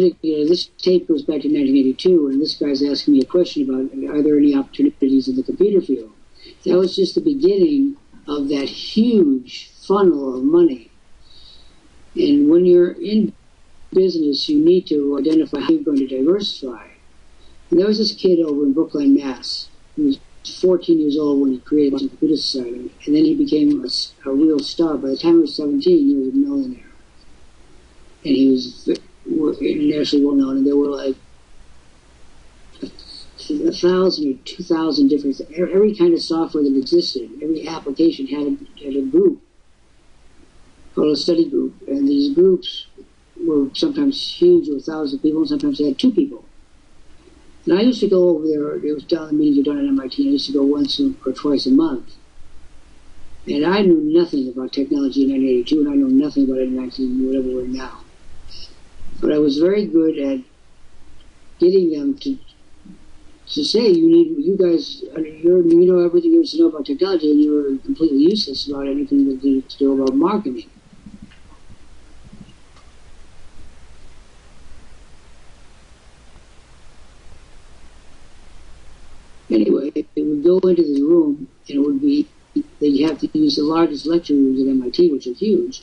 tape goes back to 1982, and this guy's asking me a question about, are there any opportunities in the computer field? That was just the beginning of that huge funnel of money And when you're in business, you need to identify how you're going to diversify. And there was this kid over in Brookline, Mass. He was 14 years old when he created the Computer Society, and then he became a real star. By the time he was 17, he was a millionaire. And he was internationally well known, and there were like 1,000 or 2,000 different, every kind of software that existed, every application had a group called a study group, and these groups were sometimes huge, with 1,000 people, and sometimes they had 2 people. And I used to go over there. It was down, the meetings were done at MIT. I used to go once or twice a month. And I knew nothing about technology in 1982, and I know nothing about it in whatever we're now. But I was very good at getting them to say, you guys, you know everything there is to know about technology, and you're completely useless about anything that you to do about marketing. Anyway, they would go into the room, and it would be, they'd have to use the largest lecture rooms at MIT, which are huge,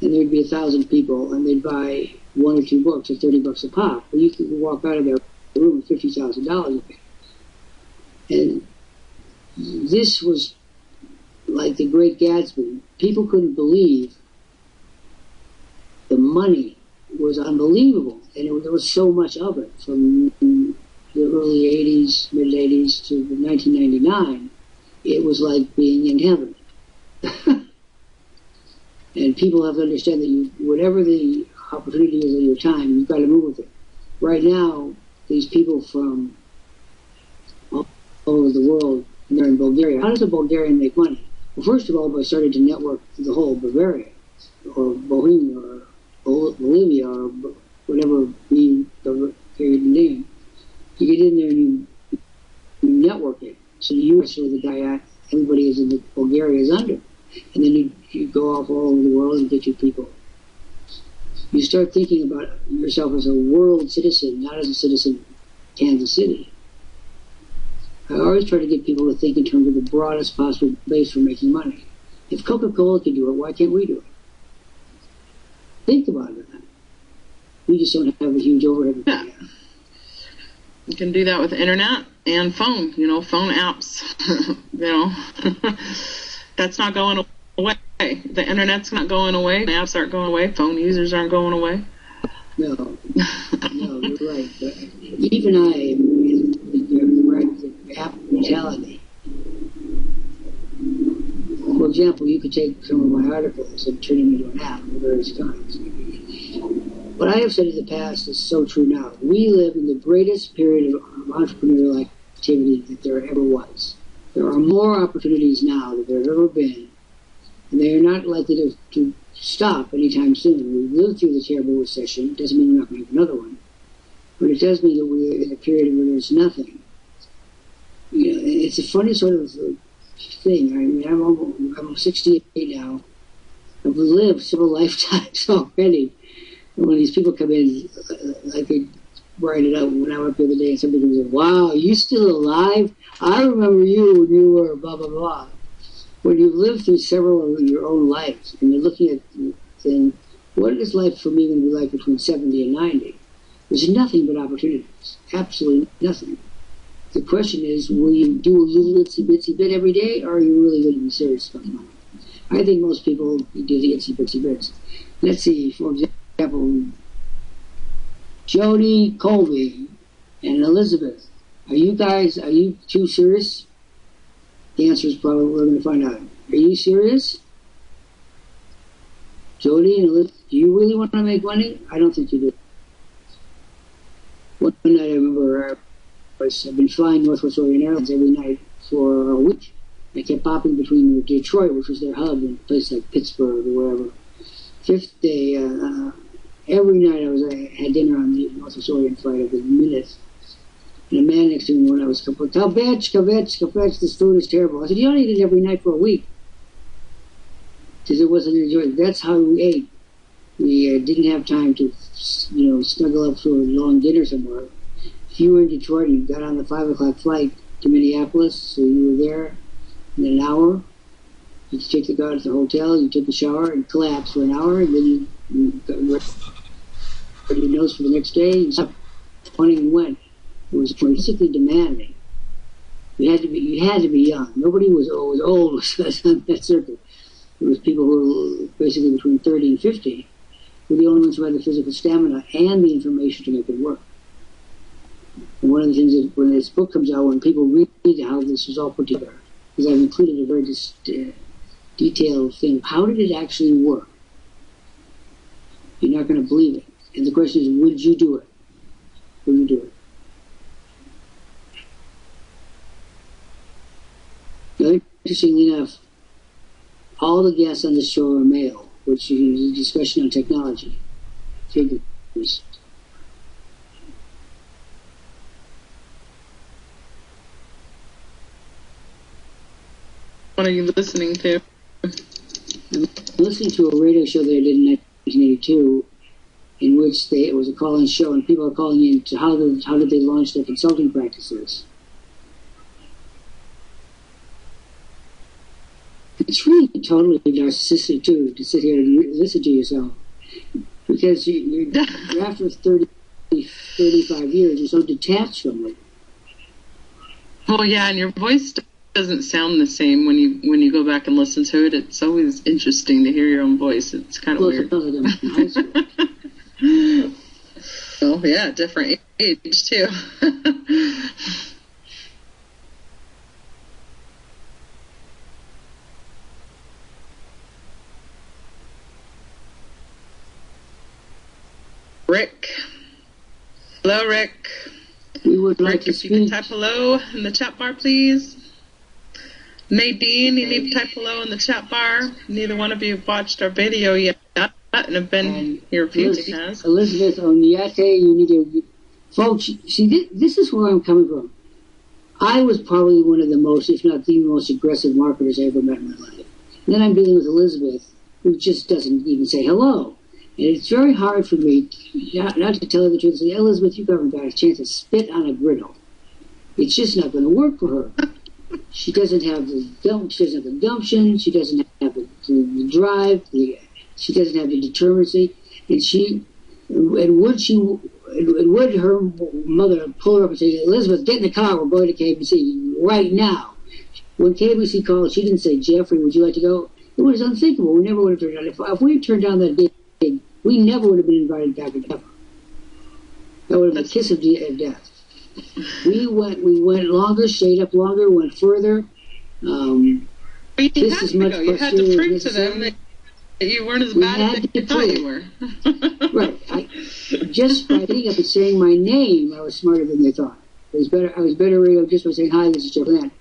and there'd be 1,000 people, and they'd buy 1 or 2 books at $30 a pop. Well, you could walk out of there room with $50,000 a pay. And this was like the Great Gatsby. People couldn't believe the money was unbelievable, and there was so much of it from the early 80s, mid 80s to 1999. It was like being in heaven. And people have to understand that whatever the opportunity is in your time, you've got to move with it. Right now, these people from all over the world, and they're in Bulgaria. How does a Bulgarian make money? Well, first of all, by starting to network the whole Bavaria, or Bohemia, or Bolivia, or whatever be the name. You get in there and you network it. So you are sort of the guy everybody is in Bulgaria is under. And then you go off all over the world and get your people. You start thinking about yourself as a world citizen, not as a citizen of Kansas City. I always try to get people to think in terms of the broadest possible base for making money. If Coca-Cola can do it, why can't we do it? Think about it. We just don't have a huge overhead. Yeah. You can do that with the internet and phone, phone apps. That's not going away. The internet's not going away. The apps aren't going away. Phone users aren't going away. No, you're right. But even I, the app mentality. For example, you could take some of my articles and turn them into an app of various kinds. What I have said in the past is so true now. We live in the greatest period of entrepreneurial activity that there ever was. There are more opportunities now than there have ever been, and they are not likely to stop anytime soon. We've lived through the terrible recession. It doesn't mean we're not going to have another one, but it does mean that we're in a period where there's nothing. It's a funny sort of thing. I mean, I'm 68 now. I've lived several lifetimes already. And when these people come in, I could write it out. When I went up the other day and somebody comes in, wow, you still alive? I remember you when you were blah, blah, blah. When you've lived through several of your own lives, and you're looking at saying, what is life for me going to be like between 70 and 90? There's nothing but opportunities. Absolutely nothing. The question is, will you do a little itsy-bitsy bit every day, or are you really going to be serious about money? I think most people do the itsy-bitsy bits. Let's see, for example, Jody, Colby, and Elizabeth. Are you too serious? The answer is probably we're going to find out. Are you serious? Jody and Elizabeth, do you really want to make money? I don't think you do. One night I remember I've been flying Northwest Orient Airlines every night for a week. I kept popping between Detroit, which was their hub, and a place like Pittsburgh or wherever. Fifth day, every night I had dinner on the Northwest Orient flight every minute. And a man next to me when I was complaining, Kavech, this food is terrible. I said, you don't eat it every night for a week. Because it wasn't enjoyable. That's how we ate. We didn't have time to, snuggle up for a long dinner somewhere. If you were in Detroit and you got on the 5 o'clock flight to Minneapolis, so you were there in an hour, You take the car to the hotel, you took a shower and collapsed for an hour, and then you got ready your nose for the next day, and stopped running and went. It was physically demanding. You had to be young. Nobody was old on that circuit. It was people who were basically between 30 and 50 were the only ones who had the physical stamina and the information to make it work. And one of the things that when this book comes out, when people read how this was all put together, because I've included a very detailed thing of how did it actually work. You're not going to believe it. And the question is, would you do it? Would you do it? Now, interestingly enough, all the guests on the show are male, which is a discussion on technology. Figures. What are you listening to? I'm listening to a radio show that I did in 1982, in which it was a call-in show, and people are calling in to how did they launch their consulting practices. It's really totally narcissistic, too, to sit here and listen to yourself. Because you're after 35 years, you're so detached from it. Well, yeah, and your voice doesn't sound the same when you go back and listen to it. It's always interesting to hear your own voice. It's kind of weird. It sounds like I'm in high school. Well, yeah, different age, too. Rick. Hello, Rick. We would like Rick, to if you can speak. type hello in the chat bar, please. Nadine, you need to type hello in the chat bar. Neither one of you have watched our video yet and have been here a few times. Elizabeth Onyate, you need to... Folks, see, this is where I'm coming from. I was probably one of the most, if not the most aggressive marketers I ever met in my life. And then I'm dealing with Elizabeth, who just doesn't even say hello. And it's very hard for me, not to tell her the truth, and say, Elizabeth, you haven't got a chance to spit on a griddle. It's just not going to work for her. She doesn't have the gumption, she doesn't have the drive, she doesn't have the determinacy, would her mother pull her up and say, Elizabeth, get in the car, we're going to KBC right now. When KBC called, she didn't say, Jeffrey, would you like to go? It was unthinkable. We never would have turned down. If we had turned down that gig, we never would have been invited back again. That would have been a kiss of death. We went longer, stayed up longer, went further. You had to go. You had to prove to them that you weren't as bad as you thought you were. Right. Just by getting up and saying my name, I was smarter than they thought. I was better radio just by saying, hi, this is Jeff Lant.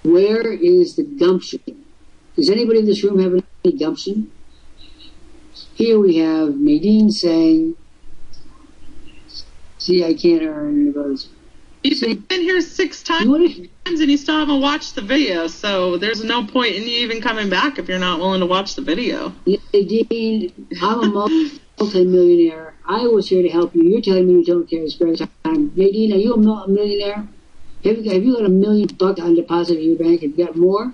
Where is the gumption? Does anybody in this room have any gumption? Here we have Nadine saying, see, I can't earn about... You've been here 6 times and you still haven't watched the video, so there's no point in you even coming back if you're not willing to watch the video. Nadine, I'm a multi-millionaire. I was here to help you. You're telling me you don't care to spare time. Nadine, are you a millionaire? Have you got $1 million on deposit in your bank? Have you got more?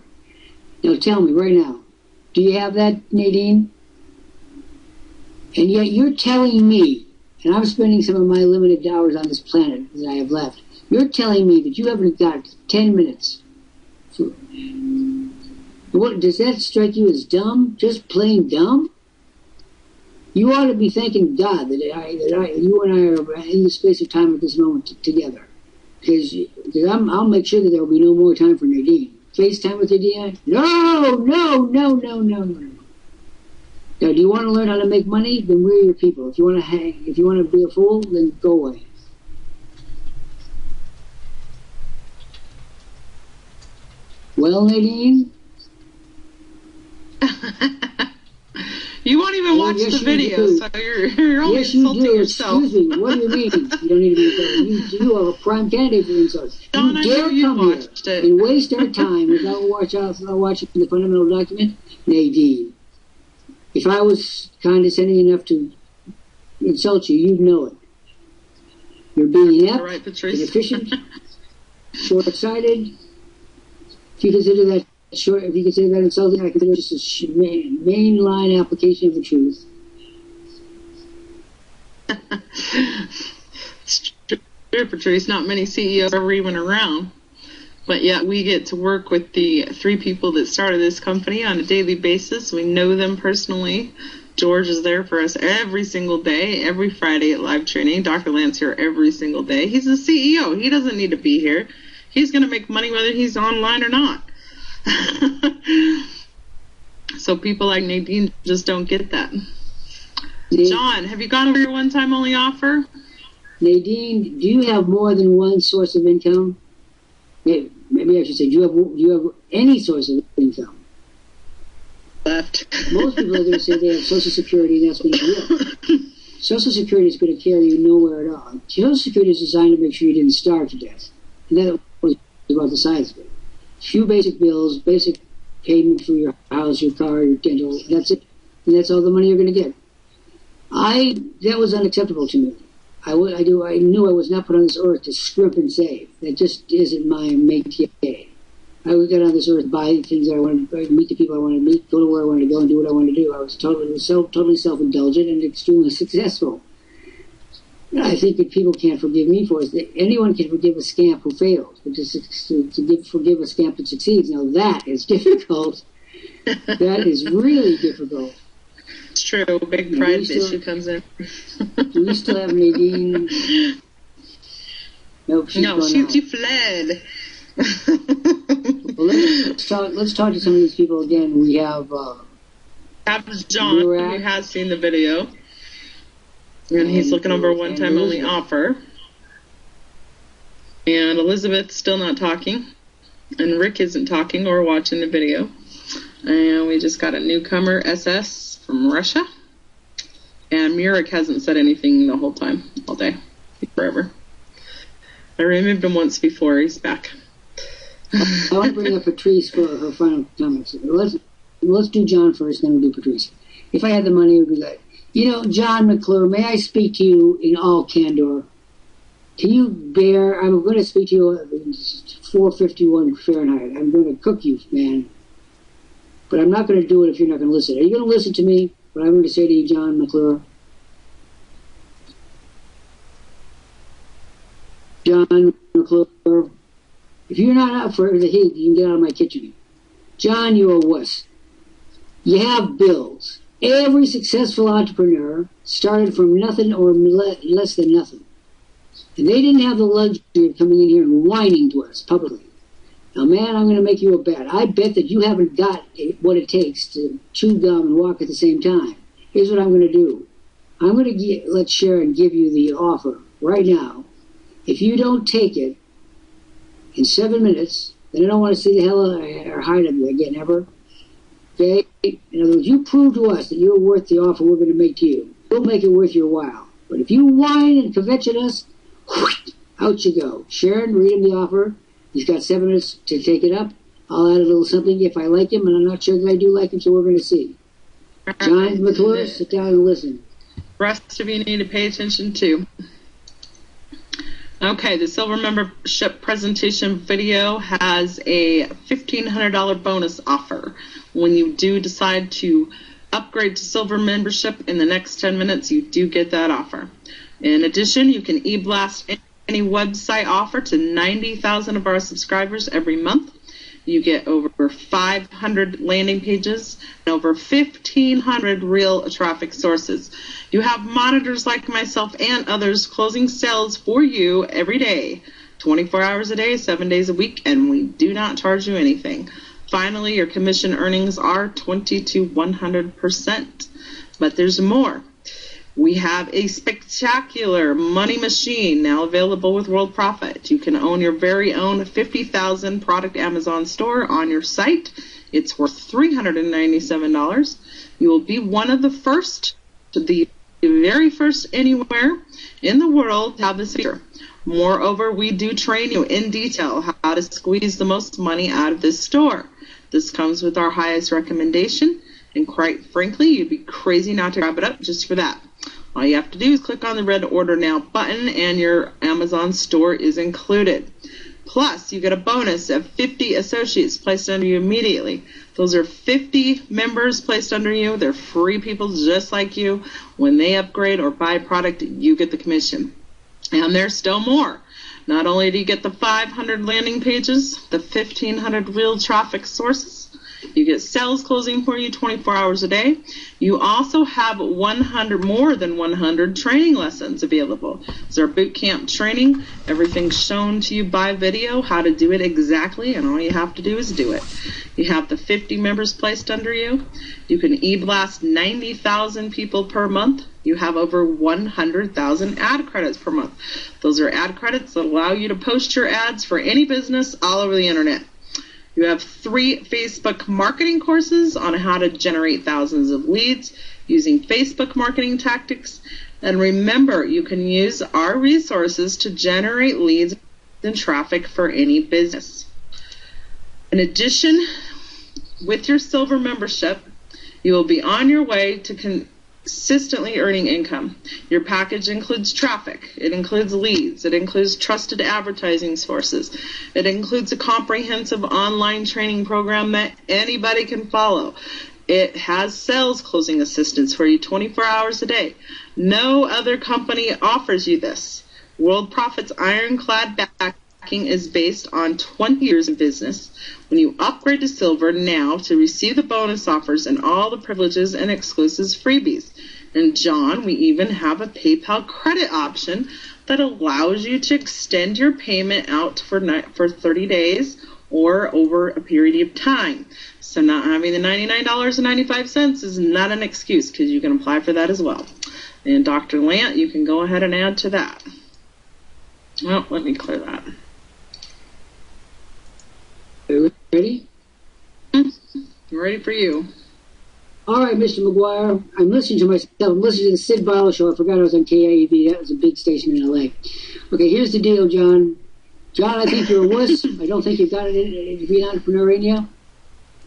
Now tell me right now. Do you have that, Nadine? And yet you're telling me, and I'm spending some of my limited hours on this planet that I have left, you're telling me that you haven't got 10 minutes. What, does that strike you as dumb? Just plain dumb? You ought to be thanking God that you and I are in the space of time at this moment together. Because I'll make sure that there will be no more time for Nadine. FaceTime with Nadine? No. Now, do you want to learn how to make money? Then we're your people. If you want to be a fool, then go away. Well, Nadine? You won't even watch the video, so you're only insulting yourself. Excuse me, what do you mean? You don't need to be you are a prime candidate for insult. You dare come here and waste our time without watching the fundamental document? Nadine. If I was condescending enough to insult you, you'd know it. You're being inept, inefficient, short-sighted. If you consider that insulting, I consider it just a mainline application of the truth. It's true, Patrice. Not many CEOs are even around. But yet we get to work with the 3 people that started this company on a daily basis. We know them personally. George is there for us every single day, every Friday at live training. Dr. Lant's here every single day. He's the CEO. He doesn't need to be here. He's going to make money whether he's online or not. So people like Nadine just don't get that. John, have you gone over your one-time only offer? Nadine, do you have more than one source of income? Maybe I should say, do you have any source of income? Left. Most people are going to say they have Social Security, and that's going to be it. Social Security is going to carry you nowhere at all. Social Security is designed to make sure you didn't starve to death. And that was about the size of it. Few basic bills, basic payment for your house, your car, your dental, that's it. And that's all the money you're going to get. That was unacceptable to me. I knew I was not put on this earth to scrimp and save. That just isn't my métier. I got on this earth, buy things I wanted, meet the people I wanted to meet, go to where I wanted to go, and do what I wanted to do. I was totally self-indulgent and extremely successful. And I think that people can't forgive me for is that anyone can forgive a scamp who fails, but to forgive a scamp that succeeds. Now that is difficult. That is really difficult. It's true. Big pride issue comes in. Do we still have Nadine? Nope, she fled. Well, let's talk to some of these people again. We have John, who has seen the video, and he's looking over a one-time only offer. And Elizabeth's still not talking, and Rick isn't talking or watching the video. And we just got a newcomer, SS, from Russia. And Murik hasn't said anything the whole time, all day, forever. I removed him once before. He's back. I want to bring up Patrice for her final comments. Let's do John first, then we'll do Patrice. If I had the money, it would be good. John McClure, may I speak to you in all candor? Can you bear, I'm going to speak to you at 451 Fahrenheit. I'm going to cook you, man. But I'm not going to do it if you're not going to listen. Are you going to listen to me? What I'm going to say to you, John McClure? John McClure. If you're not up for the heat, you can get out of my kitchen. John, you're a wuss. You have bills. Every successful entrepreneur started from nothing or less than nothing. And they didn't have the luxury of coming in here and whining to us publicly. Now, man, I'm going to make you a bet. I bet that you haven't got what it takes to chew gum and walk at the same time. Here's what I'm going to do. I'm going to let Sharon give you the offer right now. If you don't take it in 7 minutes, then I don't want to see the hell or hide of you again ever. Okay? In other words, you prove to us that you're worth the offer we're going to make to you. We'll make it worth your while. But if you whine and kvetch at us, out you go. Sharon, read him the offer. He's got 7 minutes to take it up. I'll add a little something if I like him, and I'm not sure that I do like him, so we're going to see. John McClure, sit down and listen. The rest of you need to pay attention too. Okay, the Silver Membership presentation video has a $1,500 bonus offer. When you do decide to upgrade to Silver Membership in the next 10 minutes, you do get that offer. In addition, you can e-blast any website offer to 90,000 of our subscribers every month. You get over 500 landing pages and over 1,500 real traffic sources. You have monitors like myself and others closing sales for you every day, 24 hours a day, 7 days a week, and we do not charge you anything. Finally, your commission earnings are 20 to 100%. But there's more. We have a spectacular money machine now available with Worldprofit. You can own your very own 50,000 product Amazon store on your site. It's worth $397. You will be one of the first, the very first anywhere in the world to have this feature. Moreover, we do train you in detail how to squeeze the most money out of this store. This comes with our highest recommendation, and quite frankly, you'd be crazy not to grab it up just for that. All you have to do is click on the red Order Now button and your Amazon store is included. Plus, you get a bonus of 50 associates placed under you immediately. Those are 50 members placed under you. They're free people just like you. When they upgrade or buy product, you get the commission. And there's still more. Not only do you get the 500 landing pages, the 1,500 real traffic sources, you get sales closing for you 24 hours a day. You also have more than 100 training lessons available. It's our boot camp training. Everything's shown to you by video, how to do it exactly, and all you have to do is do it. You have the 50 members placed under you. You can e-blast 90,000 people per month. You have over 100,000 ad credits per month. Those are ad credits that allow you to post your ads for any business all over the internet. You have 3 Facebook marketing courses on how to generate thousands of leads using Facebook marketing tactics. And remember, you can use our resources to generate leads and traffic for any business. In addition, with your silver membership, you will be on your way to consistently earning income. Your package includes traffic, it includes leads, it includes trusted advertising sources, it includes a comprehensive online training program that anybody can follow. It has sales closing assistance for you 24 hours a day. No other company offers you this. Worldprofit's ironclad backing is based on 20 years of business. When you upgrade to silver now to receive the bonus offers and all the privileges and exclusives freebies. And John, we even have a PayPal credit option that allows you to extend your payment out for 30 days or over a period of time. So not having the $99.95 is not an excuse, because you can apply for that as well. And Dr. Lant, you can go ahead and add to that. Well, let me clear that. Ready? Ready for you. All right, Mr. McGuire. I'm listening to myself. I'm listening to the Sid Barlow show. I forgot I was on KIEB. That was a big station in L.A. Okay, here's the deal, John. John, I think you're a wuss. I don't think you've got it to be an entrepreneur in you.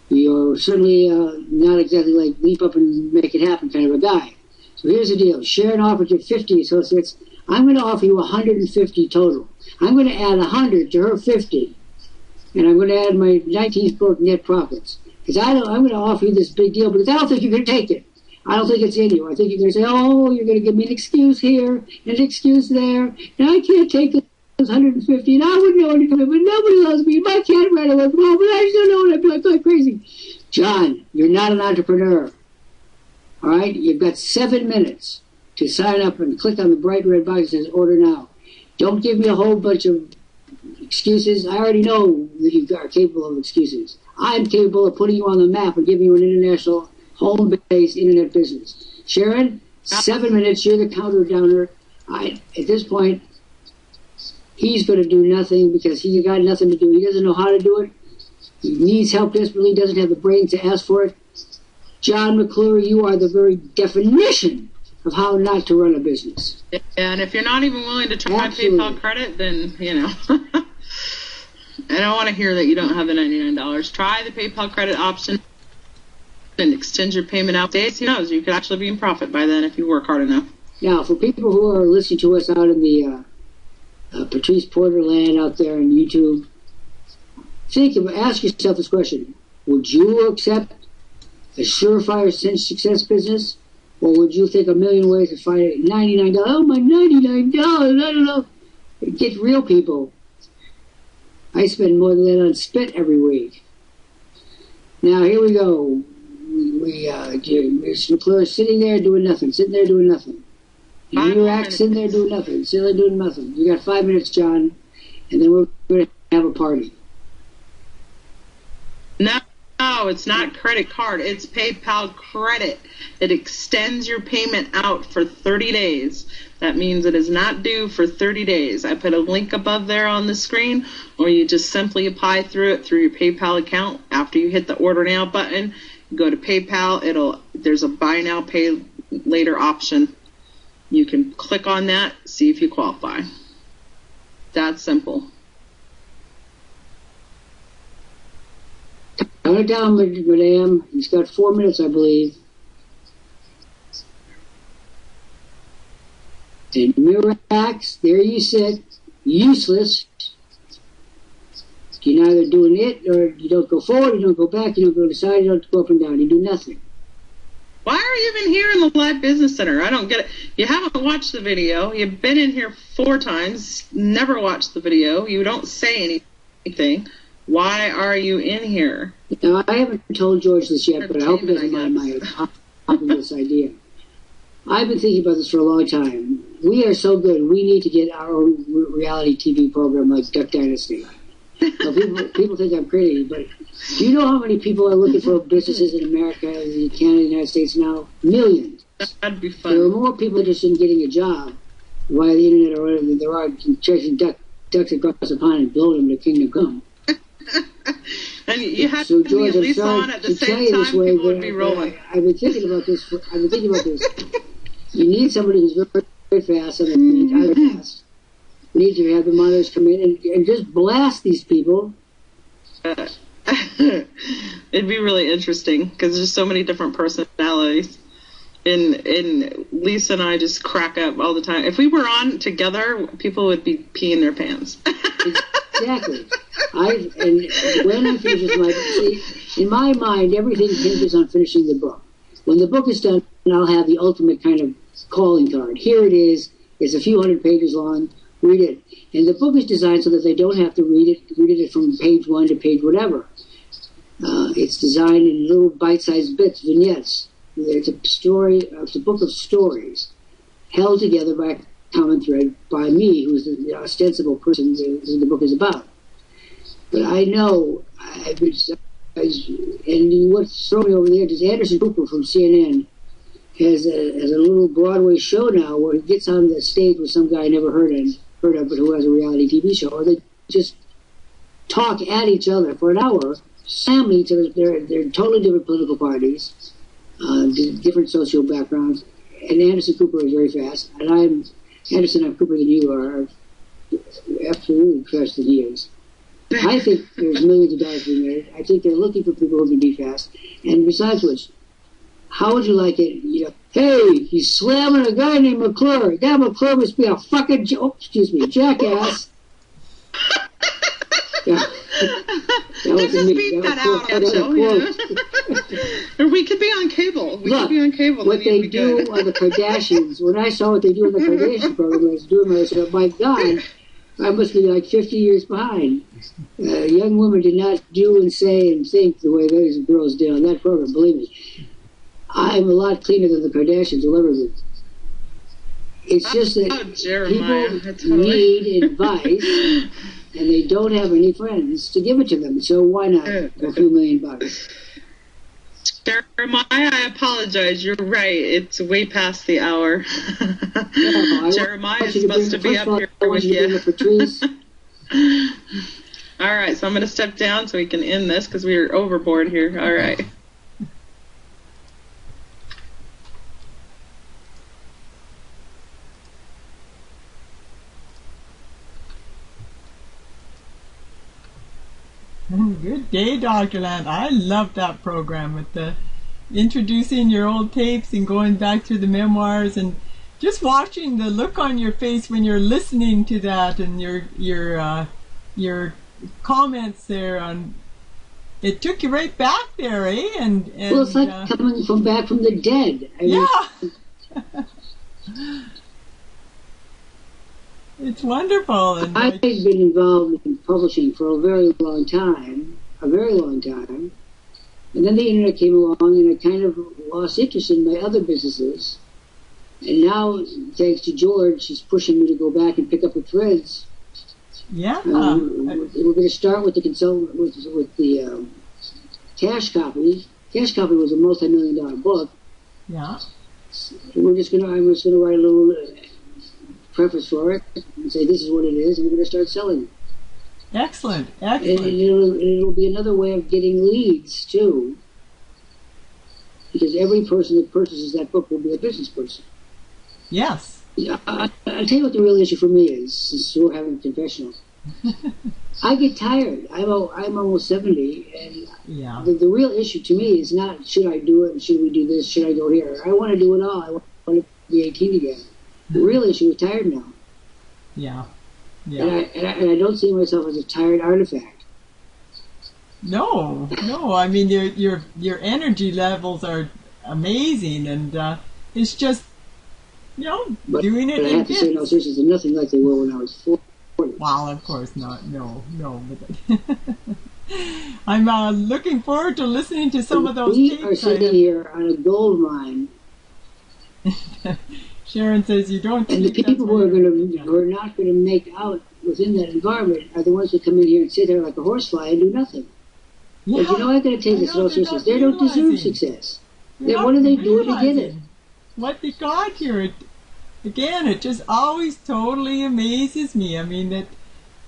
You're certainly not exactly like leap up and make it happen kind of a guy. So here's the deal. Sharon offered you 50 associates. I'm going to offer you 150 total. I'm going to add 100 to her 50. And I'm going to add my 19th book, Net Profits. Because I'm going to offer you this big deal, because I don't think you're going to take it. I don't think it's in you. I think you're going to say, oh, you're going to give me an excuse here, and an excuse there, and I can't take those 150, and I wouldn't know any of it, but nobody loves me. My cat ran away from home, but I just don't know what I'm doing. I feel like crazy. John, you're not an entrepreneur. All right? You've got 7 minutes to sign up and click on the bright red box that says order now. Don't give me a whole bunch of excuses. I already know that you are capable of excuses. I'm capable of putting you on the map and giving you an international home-based internet business. Sharon, 7 minutes. You're the counter-downer. At this point, he's going to do nothing because he's got nothing to do. He doesn't know how to do it. He needs help desperately. Doesn't have the brains to ask for it. John McClure, you are the very definition of how not to run a business. And if you're not even willing to try PayPal credit, then, you know. I don't want to hear that you don't have the $99. Try the PayPal credit option and extend your payment out days. Who knows? You could actually be in profit by then if you work hard enough. Now, for people who are listening to us out in the Patrice Porter land out there on YouTube, ask yourself this question. Would you accept a surefire success business? Or would you think a million ways to find it? $99. Oh, my $99. I don't know. Get real, people. I spend more than that on spit every week. Now, here we go. Mr. McClure is sitting there doing nothing. Sitting there doing nothing. And you're sitting there doing nothing. Sitting there doing nothing. You got 5 minutes, John. And then we're going to have a party. No, it's not credit card. It's PayPal credit. It extends your payment out for 30 days. That means it is not due for 30 days. I put a link above there on the screen, or you just simply apply through it through your PayPal account. After you hit the Order Now button, you go to PayPal. There's a Buy Now, Pay Later option. You can click on that, see if you qualify. That's simple. Count it down, madam. He's got 4 minutes, I believe. And Mirax, there you sit, useless. You're neither doing it, or you don't go forward, you don't go back, you don't go to the side, you don't go up and down, you do nothing. Why are you even here in the Live Business Center? I don't get it. You haven't watched the video. You've been in here 4 times, never watched the video. You don't say anything. Why are you in here? Now, I haven't told George this yet, but I hope he doesn't mind my this idea. I've been thinking about this for a long time. We are so good. We need to get our own reality TV program like Duck Dynasty. Now, people think I'm crazy, but do you know how many people are looking for businesses in America, in Canada, the United States now? Millions. That'd be fun. There are more people interested in getting a job via the internet or whatever than there are chasing ducks across the pond and blowing them to kingdom come. And you have so, to George, be at least on at the same time, people would be rolling. I've been thinking about this. You need somebody who's very, very fast on the feet, either fast. You need to have the monitors come in and just blast these people. It'd be really interesting because there's so many different personalities. And Lisa and I just crack up all the time. If we were on together, people would be peeing their pants. Exactly. And when I finish this, in my mind, everything hinges on finishing the book. When the book is done, I'll have the ultimate kind of calling card. Here it is. It's a few hundred pages long. Read it. And the book is designed so that they don't have to read it from page 1 to page whatever. It's designed in little bite-sized bits, vignettes. It's a story. It's a book of stories held together by a common thread by me, who's the ostensible person that the book is about. But I know, and what's throwing me over there is Anderson Cooper from CNN has a little Broadway show now where he gets on the stage with some guy I never heard of, but who has a reality TV show, or they just talk at each other for an hour, family each other. They're totally different political parties, different social backgrounds, and Anderson Cooper is very fast, and I'm Cooper than you are, absolutely faster than he is. I think there's millions of dollars being made. I think they're looking for people who can be fast, and besides which, how would you like it? You know, hey, he's slamming a guy named McClure. That McClure must be a fucking jackass. Yeah. Just beat that out. Or we could be on cable. Look, what they do on the Kardashians, when I saw what they do on the Kardashian program, I was doing myself, my God, I must be like 50 years behind. Young women did not do and say and think the way those girls did on that program, believe me. I'm a lot cleaner than the Kardashians will ever be. It's just that people need advice, and they don't have any friends to give it to them. So why not a few $1,000,000? Jeremiah, I apologize. You're right. It's way past the hour. Jeremiah is supposed to be up here with you. All right, so I'm going to step down so we can end this because we're overboard here. All right. Good day, Dr. Lant. I love that program with the introducing your old tapes and going back through the memoirs and just watching the look on your face when you're listening to that and your comments there. On it took you right back there, eh? And well, it's like coming back from the dead. It's wonderful. And I've been involved in publishing for a very long time. And then the internet came along and I kind of lost interest in my other businesses. And now, thanks to George, he's pushing me to go back and pick up the threads. Yeah. We're going to start with the consultant, with the Cash Copy. Cash Copy was a multi-million-dollar book. Yeah. I'm just going to write a little preface for it and say this is what it is, and we're going to start selling it. Excellent. And it'll be another way of getting leads too, because every person that purchases that book will be a business person. Yes. I'll tell you what the real issue for me is, since we're having a confessional. I get tired. I'm almost 70, and the real issue to me is not should I do it and should we do this, should I go here. I want to do it all. I want to be 18 again. The real issue is tired now. Yeah. And I don't see myself as a tired artifact. No. I mean, your energy levels are amazing, and it's just, But doing it I in have to say, bits. no, seriously, they're nothing like they were when I was 40. Well, of course not. No. But I'm looking forward to listening to some of those We tapes. are sitting here on a gold mine, Sharon says you don't. and the think people that's who are not going to make out within that environment are the ones who come in here and sit there like a horsefly and do nothing. Yeah, But I'm going to take this all seriously. They don't deserve success. They're What are they not doing to get it? realizing what they got here? Again, it just always totally amazes me. I mean,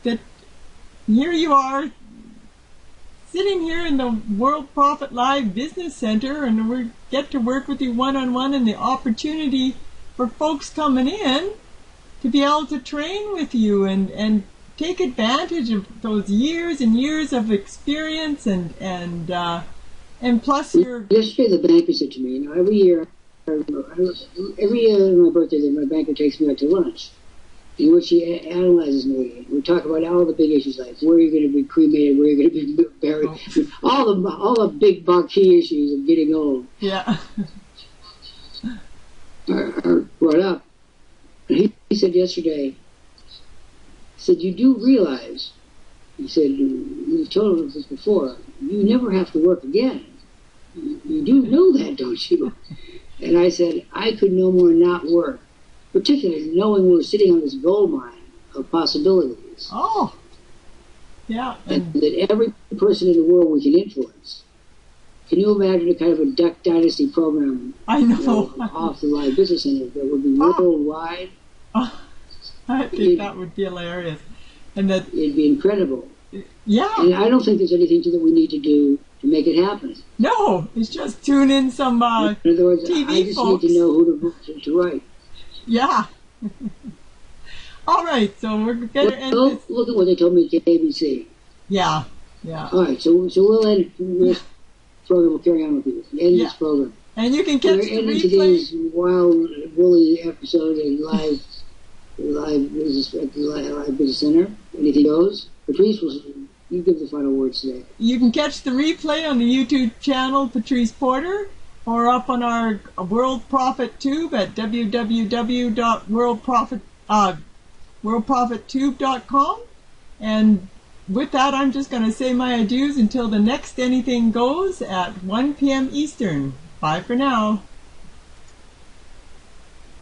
that here you are sitting here in the World Profit Live Business Center, and we get to work with you one-on-one, and the opportunity for folks coming in to be able to train with you and take advantage of those years and years of experience and plus your. Yesterday, the banker said to me, every year on my birthday, my banker takes me out to lunch, in which he analyzes me. We talk about all the big issues, like where you're going to be cremated, where you're going to be buried, all the big marquee issues of getting old. Yeah. Are brought up. And he said yesterday, you do realize, he said, you've told us this before, you never have to work again. You do know that, don't you? And I said, I could no more not work, particularly knowing we're sitting on this gold mine of possibilities. Oh. Yeah. And that every person in the world we can influence. Can you imagine a kind of a Duck Dynasty program I know. off the Live Business Center that would be worldwide? I think that would be hilarious. And that it'd be incredible. Yeah. And I don't think there's anything that we need to do to make it happen. No, it's just tune in some in other words, TV I just folks. need to know who to write. Yeah. All right, so we're going to end this. Look at what they told me at ABC. Yeah. All right, so we'll end this program. We'll carry on with you. End this program. And you can catch We're the ending replay. today's wild, woolly episode in live business at the Live Business Center. Anything goes. Patrice, you give the final words today. You can catch the replay on the YouTube channel Patrice Porter, or up on our World Profit Tube at www.worldprofittube.com. And with that, I'm just going to say my adieus until the next Anything Goes at 1 p.m. Eastern. Bye for now.